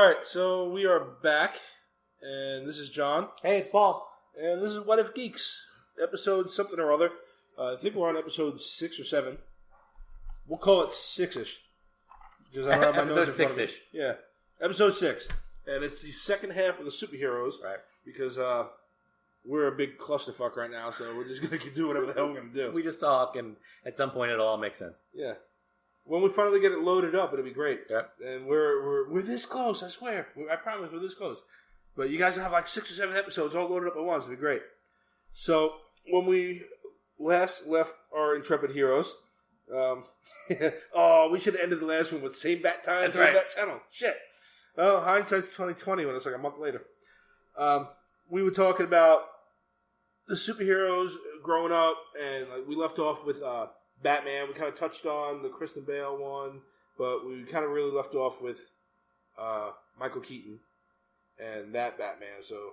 Alright, so we are back, and this is John, Hey, it's Paul. and this is What If Geeks, episode something or other. I think we're on episode 6 or 7. We'll call it 6-ish. Because I don't have my Episode notes in front of me. 6-ish. Yeah, episode 6. And it's the second half of the superheroes, Right. because we're a big clusterfuck right now, so we're just going to do whatever the hell we're going to do. We just talk, and at some point it'll all make sense. Yeah. When we finally get it loaded up, it'll be great. Yeah. And we're this close, I swear. I promise we're this close. But you guys will have like 6 or 7 episodes all loaded up at once. It'll be great. So, when we last left our intrepid heroes, we should have ended the last one with same bat time, That's same right. bat channel. Shit. Well, hindsight's 2020 when it's like a month later. We were talking about the superheroes growing up, and we left off with Batman. We kind of touched on the Kristen Bale one, but we kind of really left off with Michael Keaton and that Batman. So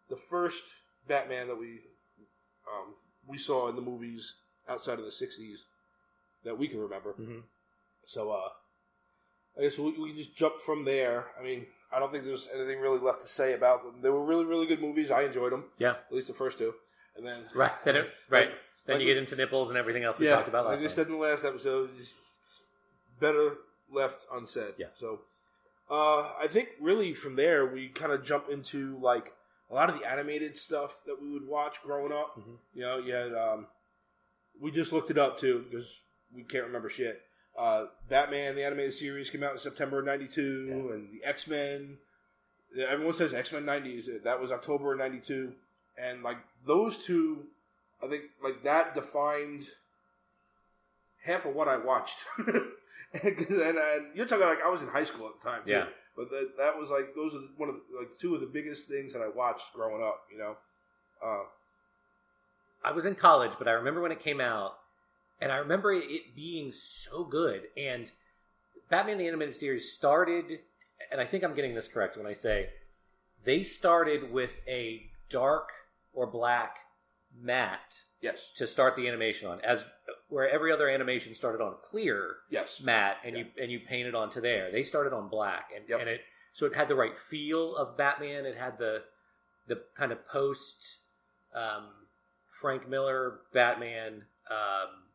the first Batman that we saw in the movies outside of the 60s that we can remember. Mm-hmm. So I guess we can just jump from there. I mean, I don't think there's anything really left to say about them. They were really, really good movies. I enjoyed them. Yeah. At least the first two. And then... Right. Then you get into nipples and everything else we talked about last time. Like I said in the last episode, just better left unsaid. Yeah. So, I think really from there, we kind of jump into, like, a lot of the animated stuff that we would watch growing up. Mm-hmm. You know, you had... we just looked it up, too, because we can't remember shit. Batman, the animated series, came out in September of 92, and the X-Men... Everyone says X-Men 90s. That was October of 92. And, like, those two... I think, like, that defined half of what I watched. and you're talking like I was in high school at the time, too. Yeah. But that was, like, those are one of the, like, two of the biggest things that I watched growing up, you know? I was in college, but I remember when it came out, and I remember it being so good. And Batman the Animated Series started, and I think I'm getting this correct when I say, they started with a dark or black matte to start the animation on, as where every other animation started on clear matte, and you painted onto there. They started on black, and it had the right feel of Batman. It had the kind of post Frank Miller Batman,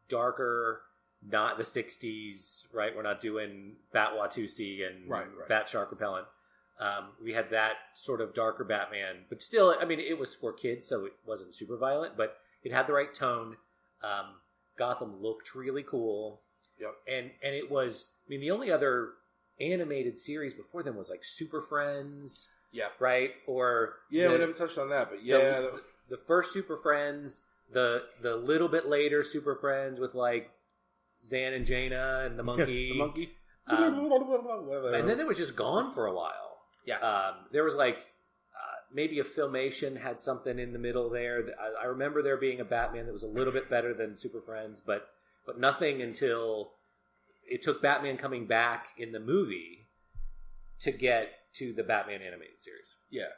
darker, not the 60s, right? We're not doing Bat Watusi and Bat Shark Repellent. We had that sort of darker Batman, but still, I mean, it was for kids, so it wasn't super violent, but it had the right tone. Gotham looked really cool. Yep. And it was, I mean, the only other animated series before them was like Super Friends. Yeah. Right? Or... Yeah, we never touched on that, but the first Super Friends, the little bit later Super Friends with like Zan and Jaina and the monkey. The monkey. And then it was just gone for a while. Yeah. There was like maybe a Filmation had something in the middle there. I remember there being a Batman that was a little bit better than Super Friends, but nothing until it took Batman coming back in the movie to get to the Batman animated series. Yeah.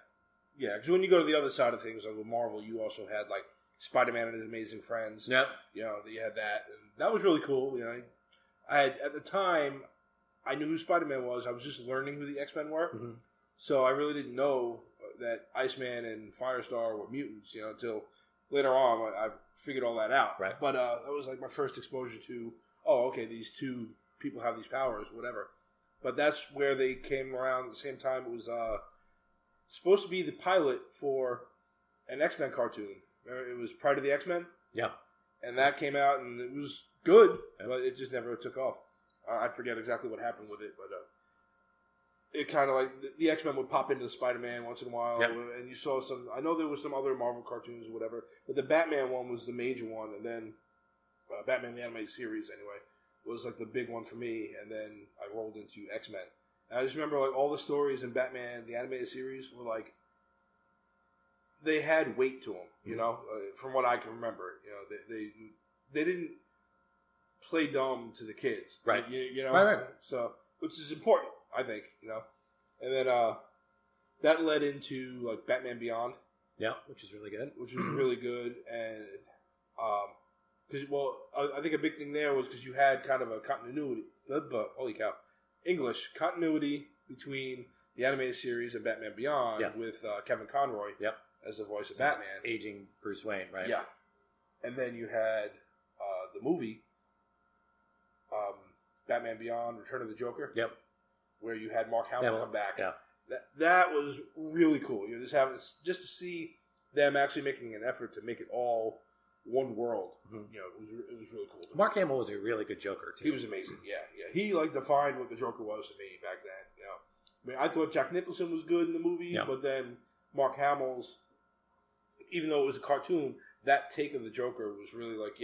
Yeah, because when you go to the other side of things, like with Marvel, you also had like Spider-Man and His Amazing Friends. Yep. You know, you had that. And that was really cool. You know, I had, at the time, I knew who Spider-Man was. I was just learning who the X-Men were. Mm-hmm. So I really didn't know that Iceman and Firestar were mutants, you know, until later on I figured all that out. Right. But that was like my first exposure to, these two people have these powers, whatever. But that's where they came around at the same time. It was supposed to be the pilot for an X-Men cartoon. It was Pride of the X-Men. Yeah. And that came out, and it was good, but it just never took off. I forget exactly what happened with it, but it kind of like the X-Men would pop into the Spider-Man once in a while, and you saw some. I know there was some other Marvel cartoons or whatever, but the Batman one was the major one, and then Batman the Animated Series anyway was like the big one for me, and then I rolled into X-Men. And I just remember like all the stories in Batman the Animated Series were like they had weight to them, you know, from what I can remember. You know, they didn't play dumb to the kids, right? You know, right. So which is important. I think, you know. And then that led into like Batman Beyond. Yeah, which is really good. And because I think a big thing there was because you had kind of a continuity. Holy cow! English continuity between the animated series and Batman Beyond with Kevin Conroy as the voice of Batman. Aging Bruce Wayne, right? Yeah. And then you had the movie, Batman Beyond, Return of the Joker. Yep. Where you had Mark Hamill come back. Yeah. That was really cool. You know, just to see them actually making an effort to make it all one world. Mm-hmm. You know, it was really cool. Mark Hamill was a really good Joker too. He was amazing. Yeah. He defined what the Joker was to me back then. You know, I mean, I thought Jack Nicholson was good in the movie, but then Mark Hamill's, even though it was a cartoon, that take of the Joker was really like,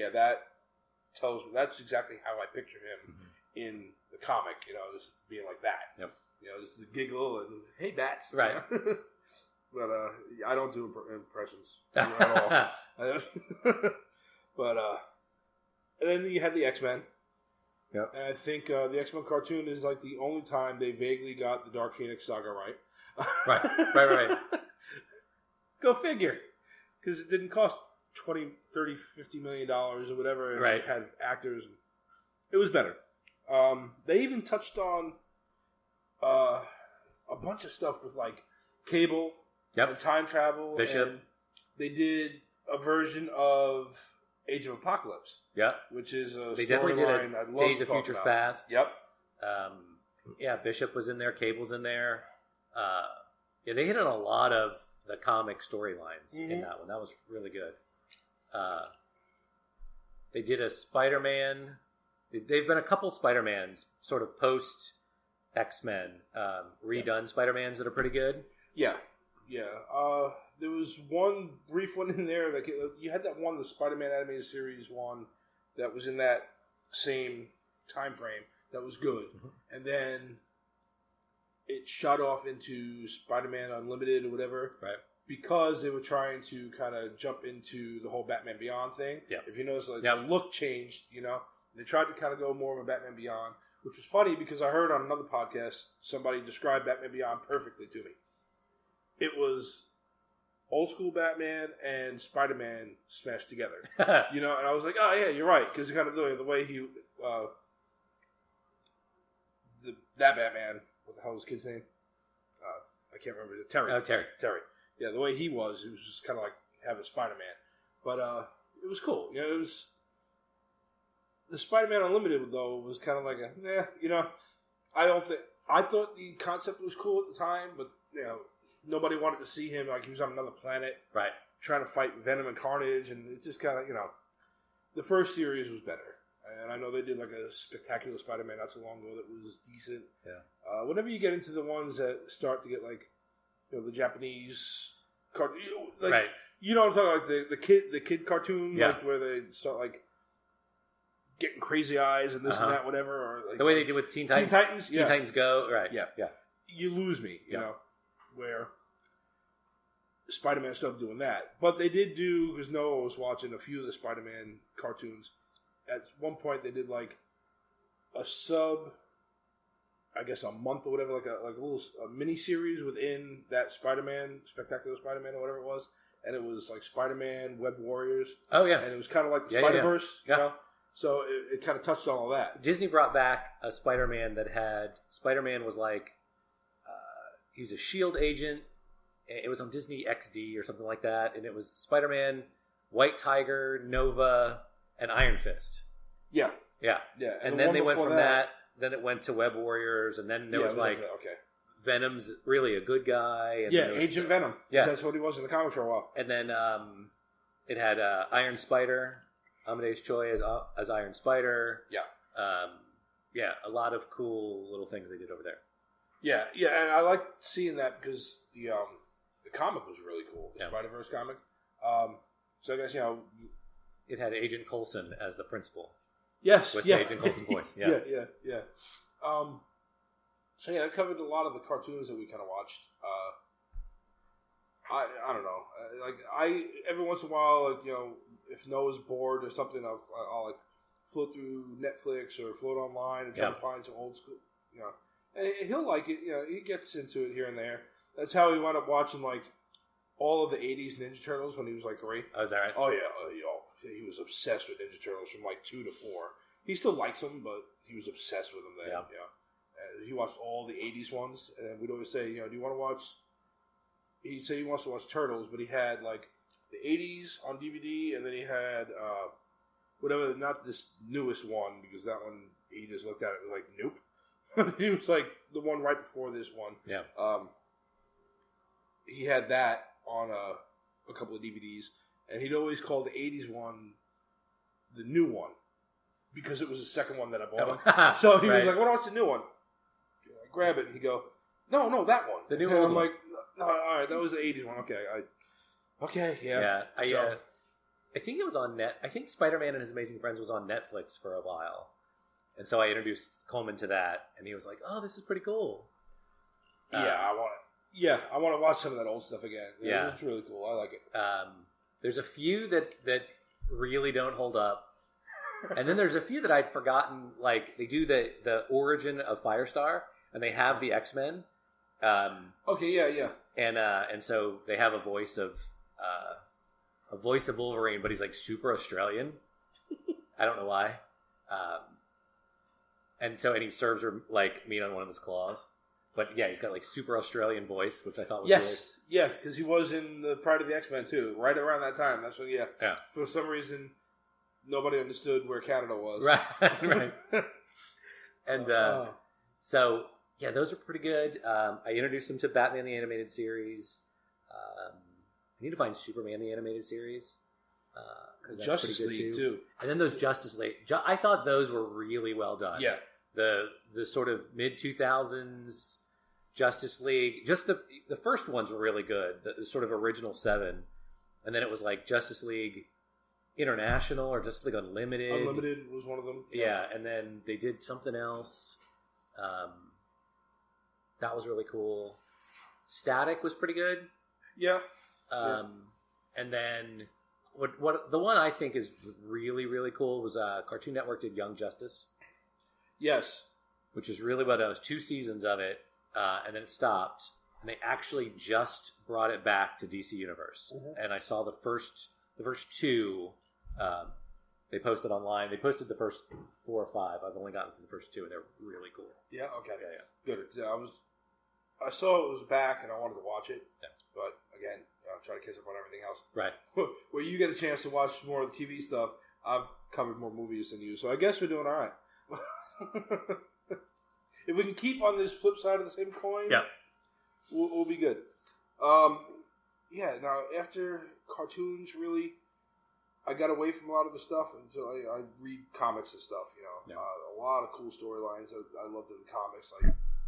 that's exactly how I picture him in the comic. You know, just being like that. Yep. You know, just a giggle and hey, bats. Right. You know? But I don't do impressions at all. But and then you had the X-Men. Yep. And I think the X-Men cartoon is like the only time they vaguely got the Dark Phoenix saga right. Right. Go figure. Because it didn't cost $20, $30, $50 million or whatever. And it had actors. It was better. They even touched on a bunch of stuff with like Cable and time travel. Bishop. And they did a version of Age of Apocalypse. Yeah. Which is a they definitely did line I'd love Days to of talk Future about. Past. Yep. Bishop was in there. Cable's in there. They hit on a lot of the comic storylines in that one. That was really good. They did a Spider-Man. They've been a couple Spider-Mans sort of post X-Men redone Spider-Mans that are pretty good. Yeah. There was one brief one in there. Like you had that one, the Spider-Man animated series one, that was in that same time frame. That was good, and then it shot off into Spider-Man Unlimited or whatever. Right. Because they were trying to kind of jump into the whole Batman Beyond thing. Yeah. If you notice, like the look changed. You know, they tried to kind of go more of a Batman Beyond, which was funny because I heard on another podcast somebody describe Batman Beyond perfectly to me. It was old school Batman and Spider-Man smashed together. You know, and I was like, oh yeah, you're right, because kind of the way he, that Batman, what the hell was his kid's name? I can't remember. Terry. Oh, Terry. Yeah, the way he was just kind of like having Spider-Man. But it was cool. You know, it was the Spider-Man Unlimited though was kind of like you know, I thought the concept was cool at the time, but you know, nobody wanted to see him like he was on another planet, right? Trying to fight Venom and Carnage, and it just kind of, you know, the first series was better. And I know they did like a Spectacular Spider-Man not too long ago that was decent. Yeah. Whenever you get into the ones that start to get like, you know, the Japanese cartoon, like, right? You know what I'm talking about, like the kid cartoon, like where they start like getting crazy eyes and this and that, whatever, or like, the way they did with Teen Titans. Teen Titans Go, right? Yeah. You lose me, you know, where Spider-Man started doing that, but they did do, because Noah was watching a few of the Spider-Man cartoons. At one point, they did like a a month or whatever, like a little mini series within that Spider-Man, Spectacular Spider-Man or whatever it was, and it was like Spider-Man, Web Warriors. Oh yeah, and it was kind of like the Spider-Verse, you know. So it kind of touched on all that. Disney brought back a Spider-Man that had Spider-Man was like he was a SHIELD agent. It was on Disney XD or something like that, and it was Spider-Man, White Tiger, Nova, and Iron Fist. Yeah. And then they went from that. Then it went to Web Warriors, and then there was like Venom's really a good guy. And Agent Venom. Yeah, that's what he was in the comics for a while. And then it had Iron Spider, Amadeus Choi as Iron Spider. Yeah, a lot of cool little things they did over there. Yeah, and I like seeing that because the comic was really cool. The Spider-Verse comic. So I guess, you know, it had Agent Coulson as the principal. Yes, with the Agent Coulson voice. Yeah. So I covered a lot of the cartoons that we kind of watched. I don't know. Like every once in a while, like, you know, if Noah's bored or something, I'll like float through Netflix or float online and try to find some old school, you know. And he'll like it. You know, he gets into it here and there. That's how he wound up watching like all of the '80s Ninja Turtles when he was like 3. Oh, is that right? Oh yeah. He was obsessed with Ninja Turtles from like 2 to 4. He still likes them, but he was obsessed with them then. Yeah. he watched all the '80s ones, and we'd always say, do you want to watch? He'd say he wants to watch Turtles, but he had like the '80s on DVD, and then he had whatever, not this newest one, because that one he just looked at it and was like, nope. He was like the one right before this one. Yeah. He had that on a couple of DVDs, and he'd always call the '80s one the new one because it was the second one that I bought. So he was like, "What watch the new one?" I grab it, and he'd go, "No, that one." The new one. one. I'm like, "No, all right, that was the '80s one. Okay, yeah." Yeah, I think it was on net. I think Spider-Man and His Amazing Friends was on Netflix for a while, and so I introduced Coleman to that, and he was like, "Oh, this is pretty cool." I want to watch some of that old stuff again. Yeah, it's really cool. I like it. There's a few that really don't hold up, and then there's a few that I'd forgotten. Like they do the origin of Firestar, and they have the X-Men. Okay, yeah. And so they have a voice of Wolverine, but he's like super Australian. I don't know why. And he serves her like meat on one of his claws. But yeah, he's got like super Australian voice, which I thought was yes, yeah, because he was in the Pride of the X-Men too, right around that time. That's when, yeah. For some reason, nobody understood where Canada was. Right. And so yeah, those are pretty good. I introduced him to Batman the Animated Series. I need to find Superman the Animated Series because that's Justice pretty good League too. And then those Justice League, I thought those were really well done. Yeah, the sort of mid 2000s Justice League, just the first ones were really good. The sort of original 7, and then it was like Justice League International or Justice League Unlimited. Unlimited was one of them. Yeah, and then they did something else. That was really cool. Static was pretty good. Yeah. And then what the one I think is really, really cool was Cartoon Network did Young Justice. Yes. Which was really well done. It was 2 seasons of it, and then it stopped. And they actually just brought it back to DC Universe. Mm-hmm. And I saw the first 2. They posted online. They posted the first 4 or 5. I've only gotten through the first 2, and they're really cool. Yeah. Okay. Yeah. Good. Yeah, I saw it was back, and I wanted to watch it. Yeah. But again, try to catch up on everything else. Right. Well, you get a chance to watch more of the TV stuff. I've covered more movies than you, so I guess we're doing all right. If we can keep on this flip side of the same coin, yeah, we'll be good. Yeah. Now after cartoons, really, I got away from a lot of the stuff until I read comics and stuff. Yeah. A lot of cool storylines I loved in the comics.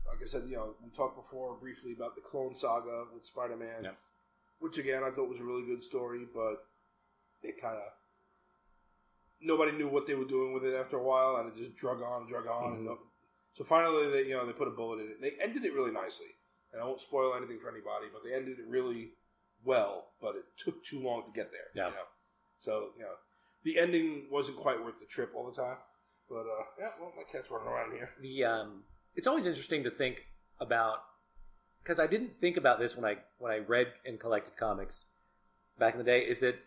Like I said, we talked before briefly about the Clone Saga with Spider-Man, which again I thought was a really good story, but it kind of nobody knew what they were doing with it after a while, and it just drug on. Mm-hmm. And so finally, they put a bullet in it. They ended it really nicely, and I won't spoil anything for anybody, but they ended it really well. But it took too long to get there. Yeah. So the ending wasn't quite worth the trip all the time. But my cat's running around here. It's always interesting to think about, because I didn't think about this when I read and collected comics back in the day. Is that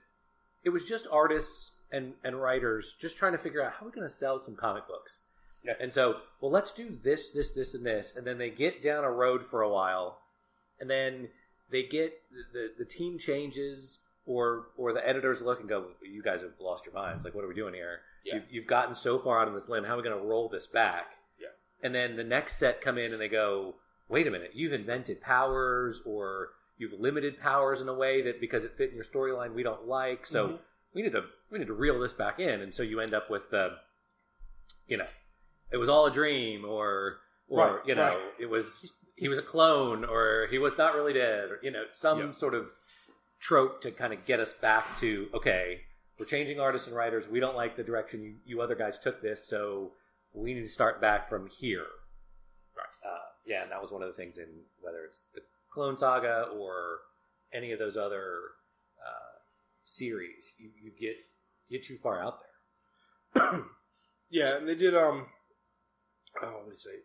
it was just artists and writers just trying to figure out how we're going to sell some comic books. Yeah. And so, well, let's do this, and this. And then they get down a road for a while. And then they get the team changes or the editors look and go, you guys have lost your minds. Like, what are we doing here? Yeah. You've gotten so far out on this limb. How are we going to roll this back? Yeah. And then the next set come in and they go, wait a minute. You've invented powers or you've limited powers in a way that because it fit in your storyline we don't like. So mm-hmm. we need to reel this back in. And so you end up with the, it was all a dream or right. It was he was a clone or he was not really dead or some sort of trope to kind of get us back to, okay, we're changing artists and writers. We don't like the direction you other guys took this, so we need to start back from here. Right. And that was one of the things in whether it's the Clone Saga or any of those other series, you get too far out there. Yeah, and they did. What did they say?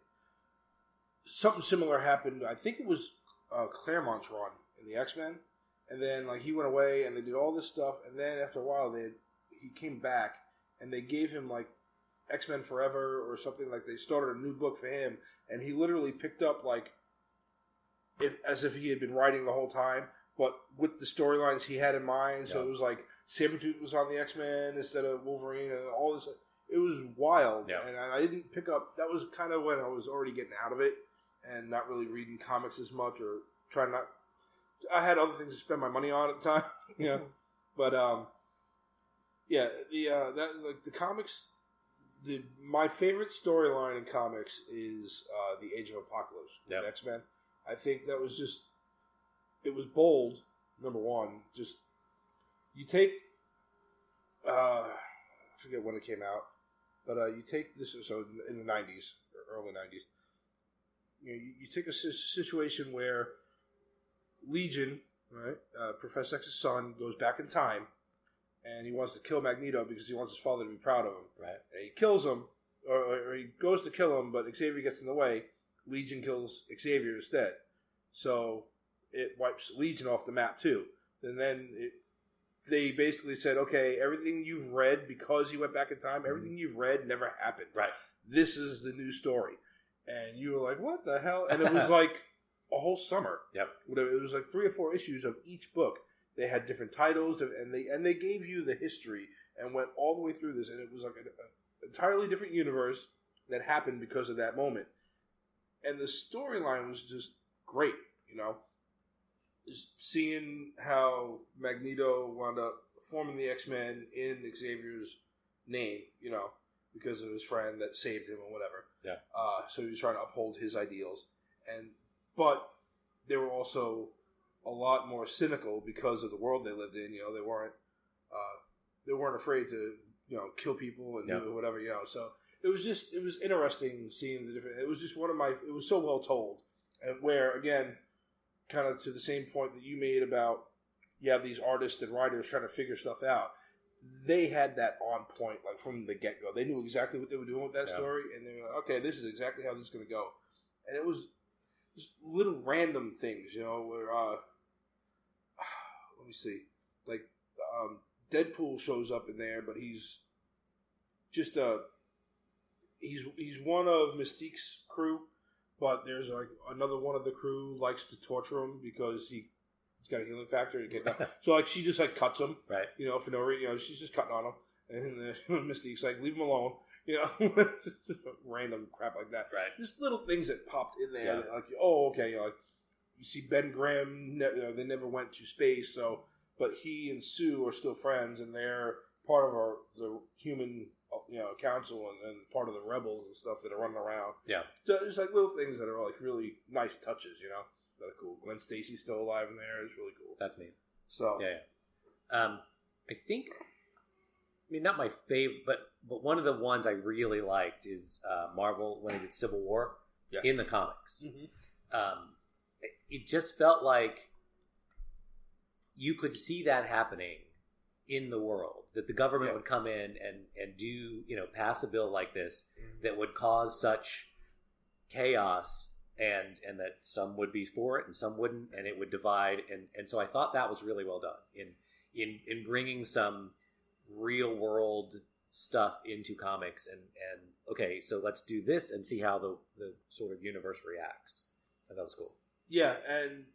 Something similar happened. I think it was Claremont's run in the X-Men. And then, he went away, and they did all this stuff. And then, after a while, he came back, and they gave him, X-Men Forever or something, like they started a new book for him, and he literally picked up like as if he had been writing the whole time, but with the storylines he had in mind. So it was like Sabretooth was on the X-Men instead of Wolverine and all this. It was wild, and I didn't pick up. That was kind of when I was already getting out of it and not really reading comics as much, or trying not. I had other things to spend my money on at the time, But the comics. My favorite storyline in comics is the Age of Apocalypse with X-Men. I think that was it was bold. Number one, just you take. I forget when it came out. But you take this, so in the 90s, or early 90s, you take a situation where Legion, right, Professor X's son, goes back in time, and he wants to kill Magneto because he wants his father to be proud of him. Right. And he kills him, or he goes to kill him, but Xavier gets in the way. Legion kills Xavier instead. So it wipes Legion off the map, too. And then they basically said, okay, everything you've read, because he went back in time, everything you've read never happened. Right. This is the new story. And you were like, what the hell? And it was like a whole summer. Yep. It was like 3 or 4 issues of each book. They had different titles, and they gave you the history and went all the way through this. And it was like an entirely different universe that happened because of that moment. And the storyline was just great, Just seeing how Magneto wound up forming the X-Men in Xavier's name, because of his friend that saved him or whatever. Yeah. So he was trying to uphold his ideals, but they were also a lot more cynical because of the world they lived in. They weren't afraid to kill people and do whatever. So it was interesting seeing the different. It was just it was so well told, and where again. Kind of to the same point that you made about you have these artists and writers trying to figure stuff out. They had that on point, like from the get go. They knew exactly what they were doing with that story, and they were like, "Okay, this is exactly how this is going to go." And it was just little random things, where let me see, like Deadpool shows up in there, but he's just he's one of Mystique's crew. But there's like another one of the crew likes to torture him because he's got a healing factor to get down. So like she just like cuts him, right? For no reason. She's just cutting on him, and then Mystique's like, leave him alone, random crap like that. Right. Just little things that popped in there, like okay, like you see Ben Grimm, they never went to space, so but he and Sue are still friends, and they're part of the human. Council and part of the rebels and stuff that are running around. Yeah. So there's like little things that are like really nice touches, that are cool. Gwen Stacy's still alive in there. It's really cool. That's neat. So I think, not my favorite, but one of the ones I really liked is Marvel when they did Civil War in the comics. Mm-hmm. It just felt like you could see that happening in the world, that the government would come in and do, pass a bill like this that would cause such chaos and that some would be for it and some wouldn't, and it would divide. And so I thought that was really well done in bringing some real world stuff into comics and okay, so let's do this and see how the sort of universe reacts. I thought that was cool. Yeah, and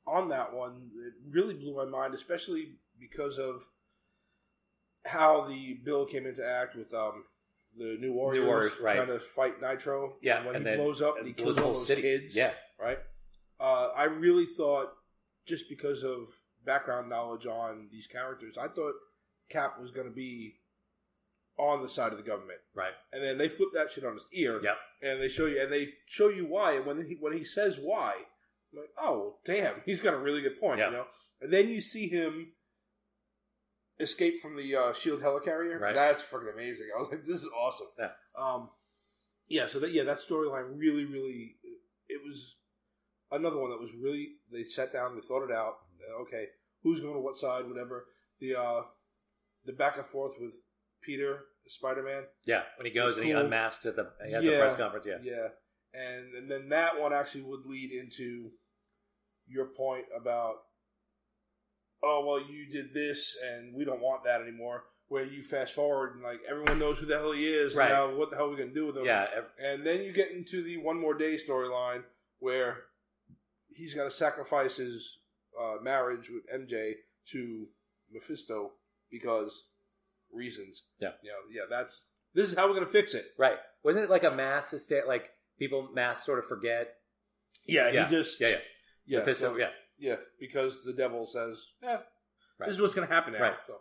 on that one, it really blew my mind, especially because of how the bill came into act with the New Warriors right. trying to fight Nitro. Yeah, and when he blows up and he kills all those kids. Yeah. Right? I really thought, just because of background knowledge on these characters, I thought Cap was going to be on the side of the government. Right. And then they flip that shit on his ear. Yeah. And they show you why. And when he says why, I'm like, oh, damn, he's got a really good point, And then you see him escape from the shield helicarrier. Right. That's fucking amazing. I was like, this is awesome. Yeah. So that storyline really, really, it was another one that was really, they sat down, they thought it out. Okay, who's going to what side, whatever. The back and forth with Peter, Spider-Man. Yeah, when he goes and he unmasks he has a press conference, Yeah. And then that one actually would lead into your point about, oh, well, you did this, and we don't want that anymore. where you fast forward and like everyone knows who the hell he is, Right. and now what the hell are we gonna do with him? Yeah. And then you get into the One More Day storyline where he's got to sacrifice his marriage with MJ to Mephisto because reasons. Yeah. This is how we're gonna fix it. Right. Wasn't it like a mass hysteria? Like people mass sort of forget. Yeah. Yeah. He just. Yeah. Mephisto. So, Yeah. Because the devil says, Right. this is what's gonna happen now. Right. So,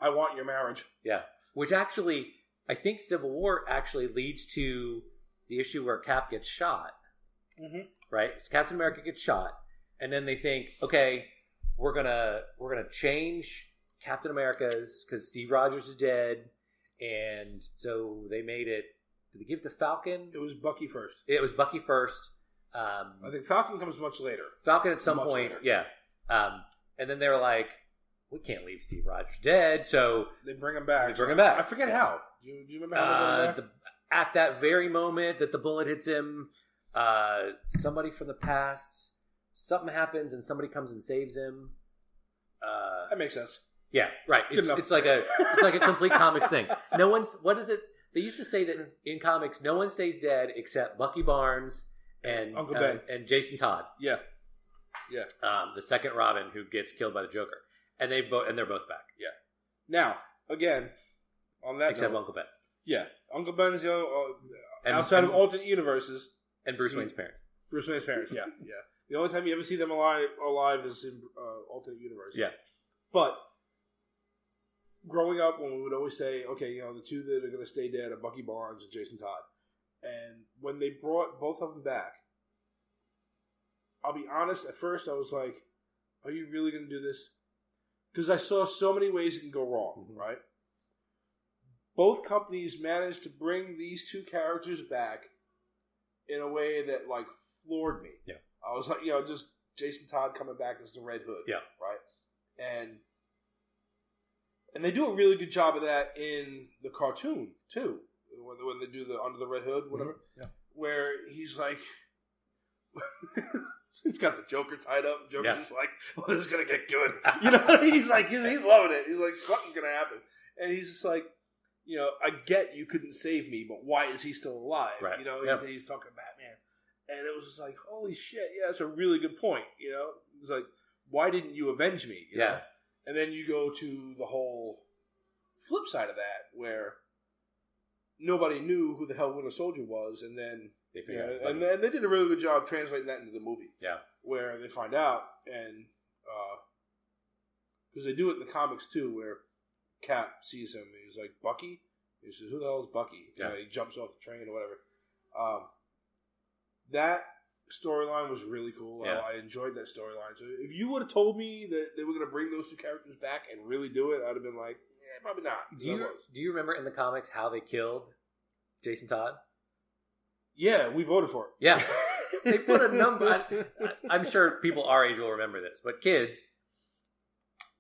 I want your marriage. Yeah. Which actually, I think Civil War actually leads to the issue where Cap gets shot. Mm-hmm. Right. So Captain America gets shot, and then they think, okay, we're gonna change Captain America's because Steve Rogers is dead, and so they made it. Did they give it to Falcon? It was Bucky first. It was Bucky first. I think Falcon comes much later. Falcon at some Much point, later. yeah. And then they were like, we can't leave Steve Rogers dead, so They bring him back. I forget how. Do you remember how they bring him back? at that very moment that the bullet hits him, somebody from the past, something happens and somebody comes and saves him. That makes sense. Yeah, right. It's like a complete comics thing. No one's. What is it? They used to say that in comics, no one stays dead except Bucky Barnes and Uncle Ben and Jason Todd. Yeah. The second Robin who gets killed by the Joker, and they're both back. Yeah, Now, again, on that except note, Uncle Ben. Yeah, Uncle Ben's And- outside of and- alternate universes. And Bruce Wayne's parents. Bruce Wayne's parents. Yeah. The only time you ever see them alive is in alternate universes. Yeah. But growing up, when we would always say, okay, the two that are going to stay dead are Bucky Barnes and Jason Todd. And when they brought both of them back, I'll be honest, at first I was like, are you really going to do this? Because I saw so many ways it can go wrong, right? Both companies managed to bring these two characters back in a way that, like, floored me. Yeah. I was like, just Jason Todd coming back as the Red Hood. Yeah. Right? And they do a really good job of that in the cartoon, too. When they do the Under the Red Hood, whatever. Mm-hmm. Yeah. Where he's like... he's got the Joker tied up. Joker's just like, well, this is going to get good. He's like, he's loving it. He's like, something's going to happen. And he's just like, I get you couldn't save me, but why is he still alive? Right. He's talking Batman. And it was just like, holy shit, yeah, that's a really good point. It's like, why didn't you avenge me? You know? And then you go to the whole flip side of that, where nobody knew who the hell Winter Soldier was, and then they figured and they did a really good job translating that into the movie. Yeah, where they find out, and because they do it in the comics too, where Cap sees him, and he's like, Bucky? He says, who the hell is Bucky? Yeah. He jumps off the train or whatever. That storyline was really cool. Yeah. I enjoyed that storyline. So if you would have told me that they were going to bring those two characters back and really do it, I'd have been like, probably not. Do you remember in the comics how they killed Jason Todd? Yeah, we voted for it. Yeah. They put a number. I'm sure people our age will remember this, but kids,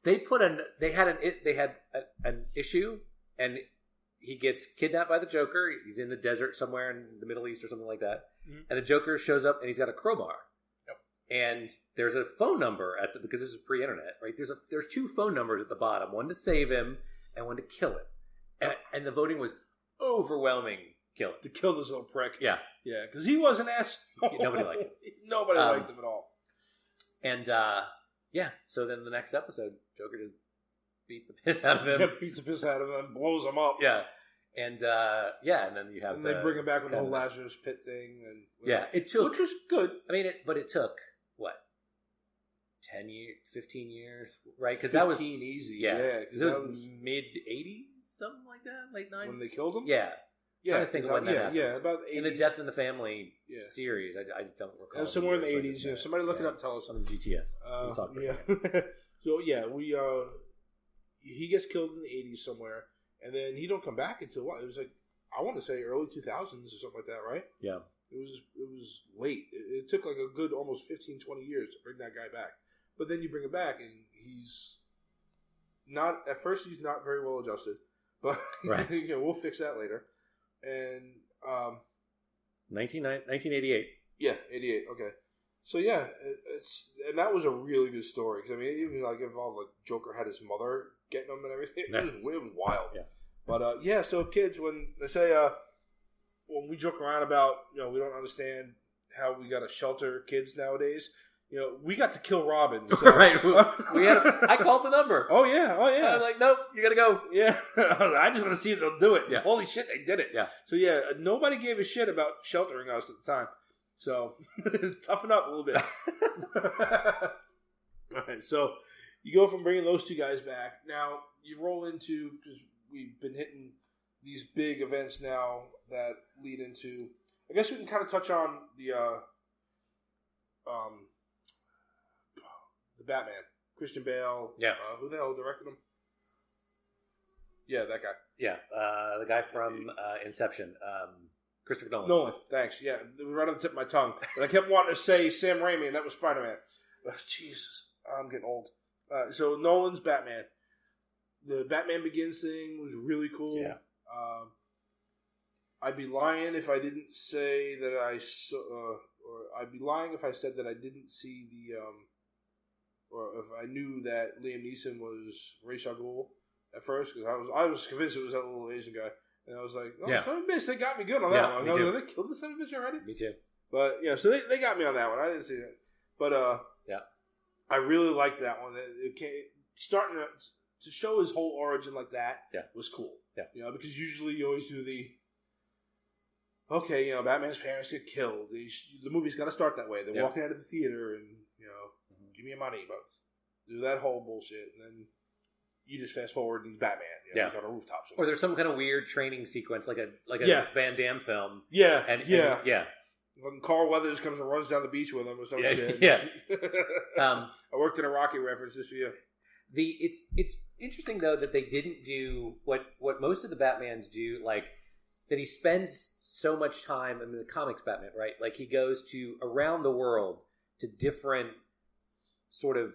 they had an issue, and he gets kidnapped by the Joker. He's in the desert somewhere in the Middle East or something like that. Mm-hmm. And the Joker shows up and he's got a crowbar. Yep. And there's a phone number because this is pre-internet, right? There's two phone numbers at the bottom, one to save him and one to kill him. And the voting was overwhelming. Kill him. To kill this little prick. Yeah. Yeah, because he was an asshole. Nobody liked him. Nobody liked him at all. And so then the next episode, Joker just beats the piss out of him. Yeah, beats the piss out of him and blows him up. Yeah. And and then you have and they bring him back with the whole Lazarus Pit thing. And it took, which was good. I mean, but it took what, 10 years, 15 years, right? Because that was easy. Yeah, because it was mid '80s, something like that, late '90s when they killed him. Yeah, yeah. Trying to think of when that happened. Yeah, about the 80s. In the Death in the Family series. I don't recall. Somewhere in the '80s. Yeah, somebody look it up. Tell us on GTS. We'll talk for a second. So we he gets killed in the '80s somewhere. And then he don't come back until what? It was like, I want to say early 2000s or something like that, right? Yeah. It was late. It took like a good almost 15, 20 years to bring that guy back. But then you bring him back and he's not, at first he's not very well adjusted. But right. We'll fix that later. And 1988. Yeah, 88, okay. So yeah, and that was a really good story because I mean, even like involved like Joker had his mother getting him and everything. It was wild. Yeah. But yeah, so kids, when they say when we joke around about we don't understand how we got to shelter kids nowadays. We got to kill Robin. So. Right. We had. I called the number. Oh yeah. I was like, nope, you gotta go. Yeah. I just want to see if they'll do it. Yeah. Holy shit, they did it. Yeah. So yeah, nobody gave a shit about sheltering us at the time. So toughen up a little bit. All right. So you go from bringing those two guys back. Now you roll into, because we've been hitting these big events now that lead into. I guess we can kind of touch on the Batman, Christian Bale. Yeah. Who the hell directed him? Yeah, that guy. Yeah, the guy from Inception, Christopher Nolan. Nolan, thanks. Yeah, it was right on the tip of my tongue. And I kept wanting to say Sam Raimi, and that was Spider-Man. Jesus, I'm getting old. So Nolan's Batman. The Batman Begins thing was really cool. Yeah. I'd be lying if I didn't say that I saw, or I'd be lying if I said that I didn't see the, or if I knew that Liam Neeson was Ra's al Ghul at first, because I was convinced it was that little Asian guy, and I was like, oh, son of a bitch, they got me good on that one. Me too. They killed the son of a bitch already? Me too. But yeah, so they got me on that one. I didn't see that, but I really liked that one. It starting to show his whole origin like that was cool. Yeah, because usually you always do the. Okay, Batman's parents get killed. The movie's got to start that way. They're walking out of the theater and, give me your money, but do that whole bullshit. And then you just fast forward and he's Batman. He's on a rooftop. Or there's some kind of weird training sequence, like a Van Damme film. Yeah. And When Carl Weathers comes and runs down the beach with him or some shit. Yeah. I worked in a Rocky reference just for you. It's interesting, though, that they didn't do what most of the Batmans do, like, that he spends so much time in the comics Batman, right? Like he goes to around the world to different sort of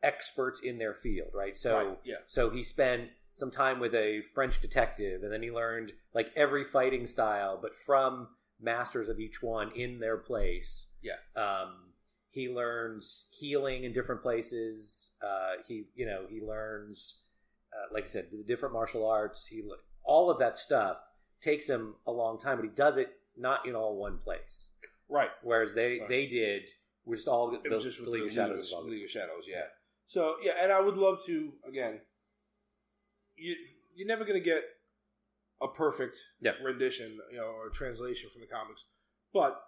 experts in their field, right? So so he spent some time with a French detective, and then he learned like every fighting style, but from masters of each one in their place. Yeah. He learns healing in different places. He learns, like I said, the different martial arts. All of that stuff takes him a long time, but he does it not in all one place. Right. Whereas they did, we're just all the League of Shadows. League of Shadows, yeah. So, yeah, and I would love to, again, you're never going to get a perfect rendition, or translation from the comics, but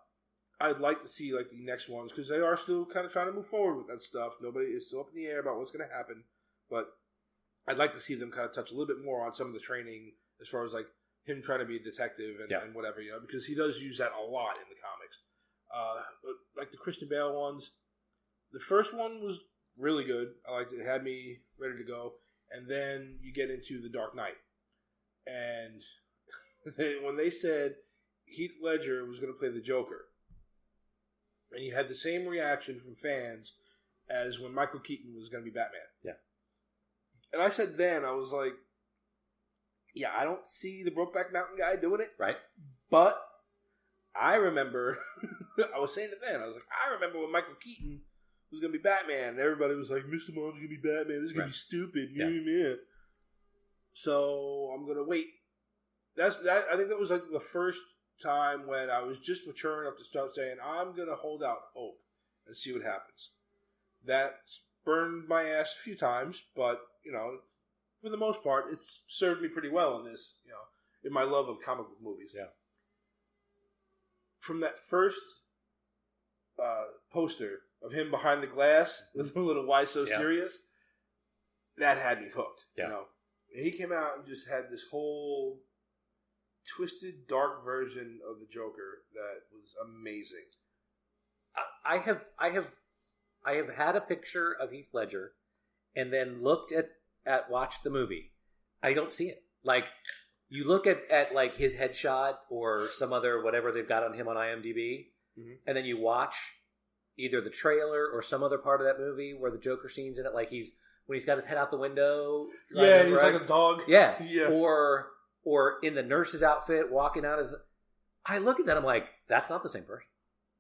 I'd like to see, like, the next ones, because they are still kind of trying to move forward with that stuff. Nobody is still up in the air about what's going to happen, but I'd like to see them kind of touch a little bit more on some of the training as far as, like, him trying to be a detective and whatever, because he does use that a lot in the comics. But like the Christian Bale ones, the first one was really good. I liked it. It had me ready to go. And then you get into The Dark Knight. And when they said Heath Ledger was going to play the Joker, and you had the same reaction from fans as when Michael Keaton was going to be Batman. Yeah. And I said then, I was like, yeah, I don't see the Brokeback Mountain guy doing it. Right. But I remember, I was saying it then, I was like, I remember when Michael Keaton was going to be Batman, and everybody was like, Mr. Mom's going to be Batman, this is going to be stupid. Yeah. So I'm going to wait. I think that was like the first time when I was just mature enough to start saying, I'm going to hold out hope and see what happens. That's burned my ass a few times, but, for the most part, it's served me pretty well in this, in my love of comic book movies. Yeah. From that first poster of him behind the glass with a little "Why So Serious," that had me hooked. Yeah. And he came out and just had this whole twisted, dark version of the Joker that was amazing. I have had a picture of Heath Ledger, and then watched the movie. I don't see it. Like, you look at like his headshot or some other whatever they've got on him on IMDb, and then you watch either the trailer or some other part of that movie where the Joker scene's in it, like when he's got his head out the window. Yeah, and he's like a dog. Yeah. Or in the nurse's outfit walking out of I look at that, I'm like, that's not the same person.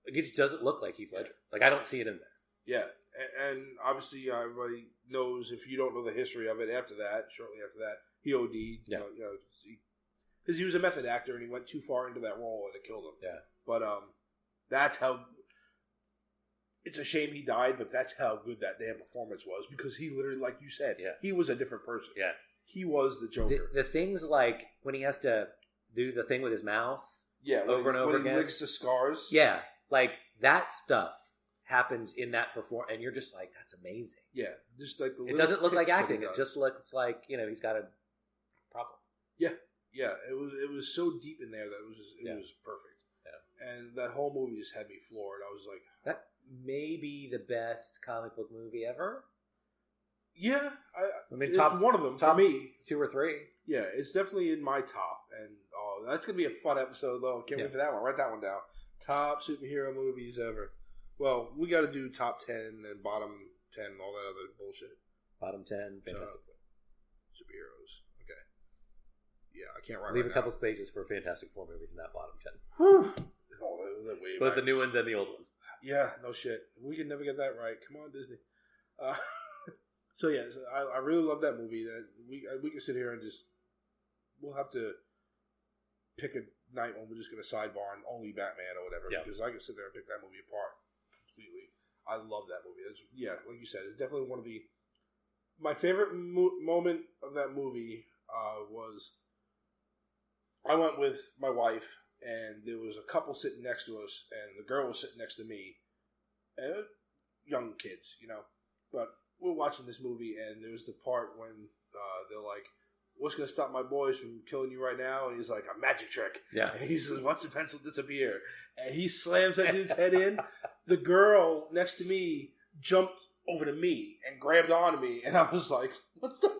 It just doesn't look like Heath Ledger. Like, I don't see it in there. Yeah, and obviously everybody knows, if you don't know the history of it, shortly after that, he OD'd. Yeah. Because he was a method actor and he went too far into that role and it killed him. Yeah. But that's how... It's a shame he died, but that's how good that damn performance was. Because he literally, like you said, he was a different person. Yeah. He was the Joker. The things like when he has to do the thing with his mouth over and over again. When he licks the scars. Yeah. Like, that stuff happens in that performance, and you're just like, that's amazing. Yeah. Just like the it doesn't look like acting. It just looks like, he's got a problem. Yeah. Yeah. It was so deep in there that it was perfect. Yeah. And that whole movie just had me floored. I was like... That may be the best comic book movie ever. Yeah. I mean, it's one of them for me. 2 or 3. Yeah, it's definitely in my top. And that's going to be a fun episode, though. Can't wait for that one. Write that one down. Top superhero movies ever. Well, we got to do top 10 and bottom 10 and all that other bullshit. Bottom 10, Fantastic Four. Superheroes. Okay. Yeah, I can't write Leave right a couple now. spaces for Fantastic Four movies in that bottom 10. Whew. Both the new ones and the old ones. Yeah, no shit. We can never get that right. Come on, Disney. So I really love that movie. That we can sit here and we'll have to pick a night when we're just going to sidebar on only Batman or whatever. Yeah. Because I can sit there and pick that movie apart completely. I love that movie. Like you said, it's definitely one of my favorite moment of that movie was I went with my wife. And there was a couple sitting next to us, and the girl was sitting next to me. And young kids, But we're watching this movie, and there was the part when they're like, "What's going to stop my boys from killing you right now?" And he's like, "A magic trick." Yeah. And he says, "Watch the pencil disappear." And he slams that dude's head in. The girl next to me jumped over to me and grabbed onto me, and I was like, "What the?"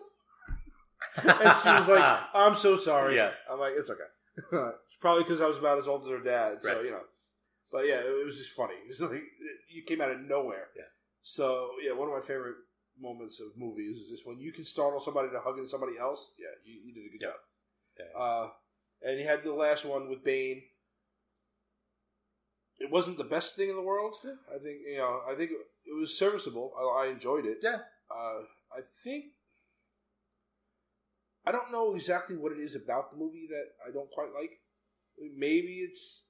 And she was like, "I'm so sorry." Yeah. I'm like, "It's okay." It's probably because I was about as old as her dad, so right. But yeah, it was just funny. It was like you came out of nowhere. Yeah. So yeah, one of my favorite moments of movies is just when you can startle somebody to hugging somebody else. Yeah, you did a good job. Yeah. And you had the last one with Bane. It wasn't the best thing in the world. I think it was serviceable. I enjoyed it. Yeah. I don't know exactly what it is about the movie that I don't quite like. Maybe it's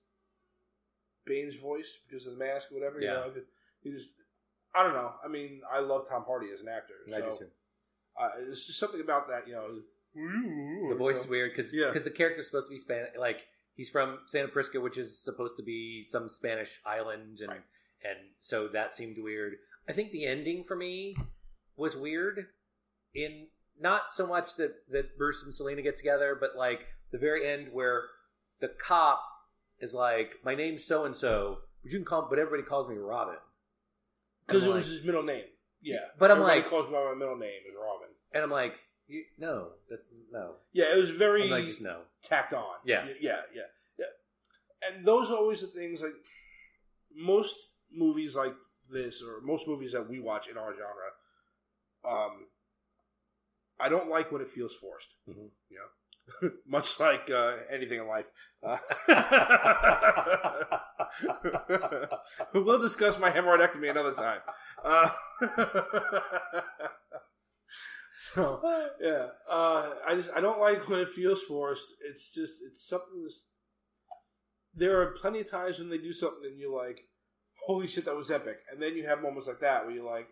Bane's voice because of the mask or whatever. Yeah. I don't know. I mean, I love Tom Hardy as an actor. I do too. It's just something about that, The voice is weird because the character's supposed to be Spanish. Like, he's from Santa Prisca, which is supposed to be some Spanish island, and so that seemed weird. I think the ending for me was weird in... Not so much that Bruce and Selena get together, but like the very end where the cop is like, "My name's so and so, but you can call, but everybody calls me Robin." Because it was his middle name. Yeah, but everybody calls me by my middle name is Robin, and I'm like, no. Yeah, it was very just no tacked on. Yeah. And those are always the things. Like most movies like this, or most movies that we watch in our genre, I don't like when it feels forced. Mm-hmm. Much like anything in life. We'll discuss my hemorrhoidectomy another time. I don't like when it feels forced. It's something. There are plenty of times when they do something and you're like, "Holy shit, that was epic!" And then you have moments like that where you're like,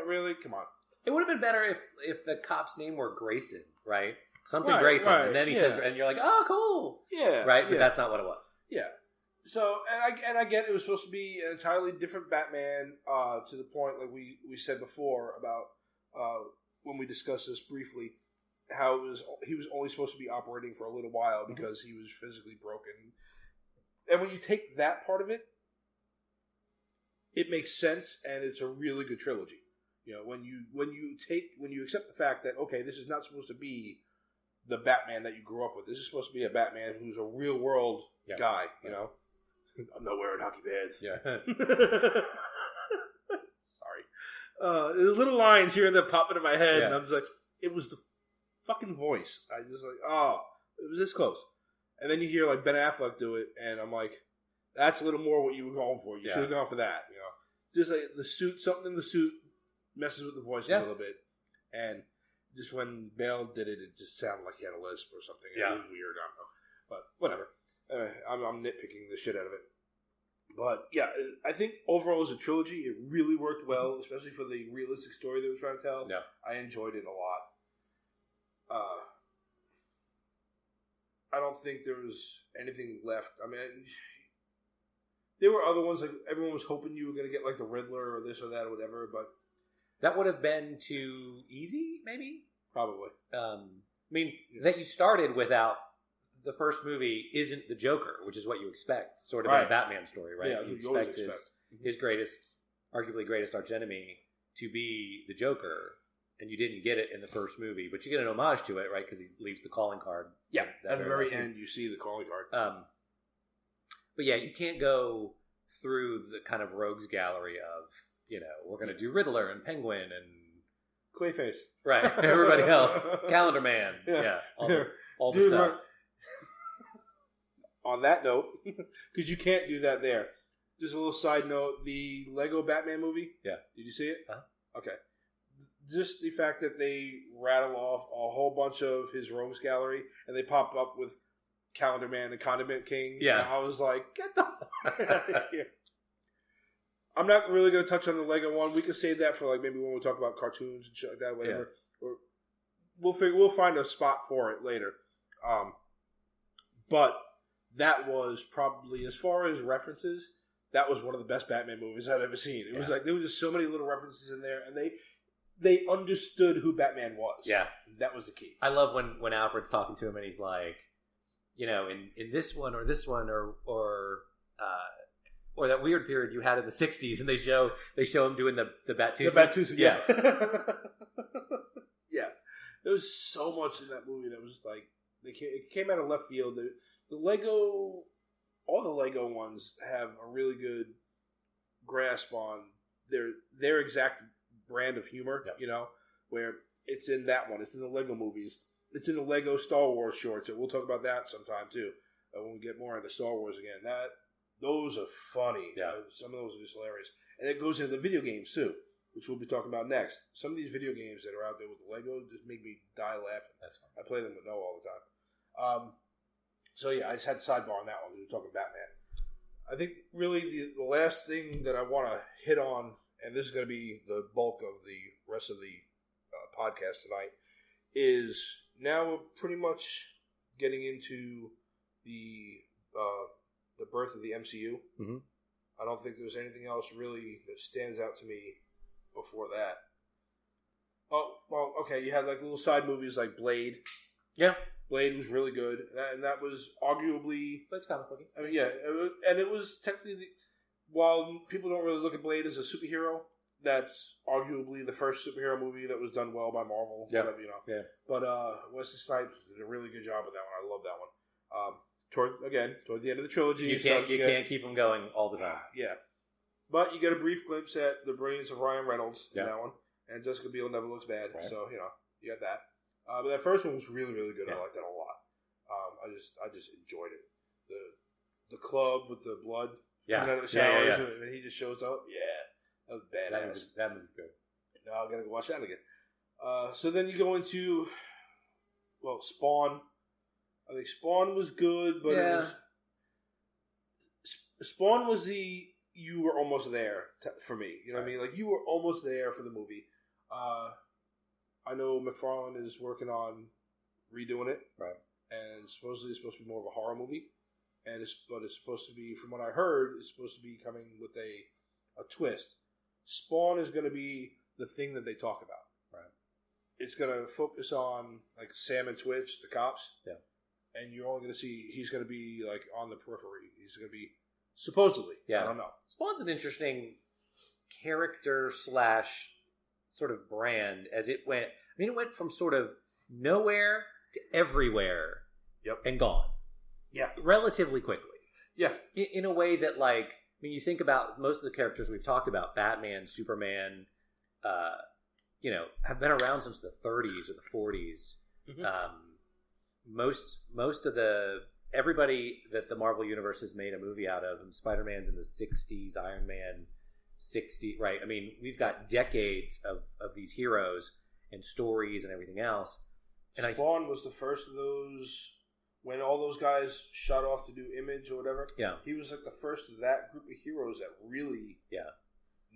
really? Come on. It would have been better if the cop's name were Grayson, right? Something Grayson, and then he says, and you're like, "Oh, cool." Yeah, right. But that's not what it was. Yeah. So, and I get it was supposed to be an entirely different Batman. To the point, like we said before about when we discussed this briefly, how he was only supposed to be operating for a little while because he was physically broken. And when you take that part of it, it makes sense, and it's a really good trilogy. When you accept the fact that, okay, this is not supposed to be the Batman that you grew up with. This is supposed to be a Batman who's a real world guy. I'm not wearing hockey pads. Yeah. Sorry. There's little lines here and there popping in my head, and I'm just like, it was the fucking voice. I just like, it was this close. And then you hear like Ben Affleck do it, and I'm like, That's a little more what you were going for. You Yeah. should have gone for that. You know, just like the suit, something in the suit messes with the voice a little bit, and just when Bale did it, it just sounded like he had a lisp or something. Yeah. It was weird. I don't know, but whatever. I'm nitpicking the shit out of it. But yeah, I think overall as a trilogy, it really worked well, especially for the realistic story they were trying to tell. Yeah. I enjoyed it a lot. I don't think there was anything left. I mean, there were other ones, like everyone was hoping you were going to get like the Riddler or this or that or whatever, but that would have been too easy, maybe? probably. I mean, that you started without the first movie isn't the Joker, which is what you expect, sort of in a Batman story, right? Yeah, you always expect his greatest, arguably greatest archenemy to be the Joker, and you didn't get it in the first movie, but you get an homage to it, right? Because he leaves the calling card. Yeah, at the very end, you see the calling card. But yeah, you can't go through the kind of rogues gallery of, we're going to do Riddler and Penguin and Clayface. Right, everybody else. Calendar Man. Yeah, all the stuff. On that note, because you can't do that there. Just a little side note, the Lego Batman movie. Yeah. Did you see it? Huh? Okay. Just the fact that they rattle off a whole bunch of his rogues gallery and they pop up with Calendar Man and Condiment King. Yeah. I was like, get the fuck out of here. I'm not really going to touch on the Lego one. We can save that for like maybe when we talk about cartoons and shit like that, whatever. Yeah. Or we'll find a spot for it later. But that was probably, as far as references, that was one of the best Batman movies I've ever seen. It was like there was just so many little references in there, and they understood who Batman was. Yeah, that was the key. I love when Alfred's talking to him and he's like, in this one or that weird period you had in the '60s, and they show him doing the Bat-Tusi. The Bat-Tusi, yeah. Yeah. There was so much in that movie that was like it came out of left field. All the Lego ones have a really good grasp on their exact brand of humor. Yep. Where it's in that one, it's in the Lego movies, it's in the Lego Star Wars shorts, and we'll talk about that sometime too when we get more into Star Wars again. Those are funny. Yeah. Some of those are just hilarious, and it goes into the video games too, which we'll be talking about next. Some of these video games that are out there with the Lego just make me die laughing. That's fun. I play them with Noah all the time. So yeah, I just had a sidebar on that one. We were talking Batman. I think really the last thing that I want to hit on, and this is going to be the bulk of the rest of the podcast tonight, is now we're pretty much getting into the birth of the MCU. Mm-hmm. I don't think there's anything else really that stands out to me before that. Oh, well, okay, you had like little side movies like Blade. Yeah. Blade was really good, and that was arguably... But it's comic booky. I mean, yeah, and it was technically... While people don't really look at Blade as a superhero, that's arguably the first superhero movie that was done well by Marvel. Yeah. Whatever, Yeah. But Wesley Snipes did a really good job with that one. I love that one. Toward the end of the trilogy... You can't keep them going all the time. Yeah. But you get a brief glimpse at the brilliance of Ryan Reynolds in that one. And Jessica Biel never looks bad. Right. So, you got that. But that first one was really, really good. Yeah. I liked that a lot. I just enjoyed it. The club with the blood coming out of the showers, and he just shows up. Yeah, that was badass. That movie's good. Now I gotta go watch that again. So then you go into Spawn. I think Spawn was good, but Spawn was you were almost there for me. You know what I mean? Like you were almost there for the movie. I know McFarlane is working on redoing it, right? And supposedly it's supposed to be more of a horror movie, but it's supposed to be, from what I heard, it's supposed to be coming with a twist. Spawn is going to be the thing that they talk about, right? It's going to focus on like Sam and Twitch, the cops, and you're only going to see he's going to be like on the periphery. He's going to be supposedly, I don't know. Spawn's an interesting character / sort of brand as it went. I mean, it went from sort of nowhere to everywhere and gone. Yeah. Relatively quickly. Yeah. In a way that, like, I mean, you think about most of the characters we've talked about, Batman, Superman, have been around since the 30s or the 40s. Mm-hmm. Most of the everybody that the Marvel Universe has made a movie out of, and Spider-Man's in the 60s, Iron Man 60, right? I mean, we've got decades of these heroes and stories and everything else. And Spawn was the first of those, when all those guys shot off to do Image or whatever. Yeah. He was like the first of that group of heroes that really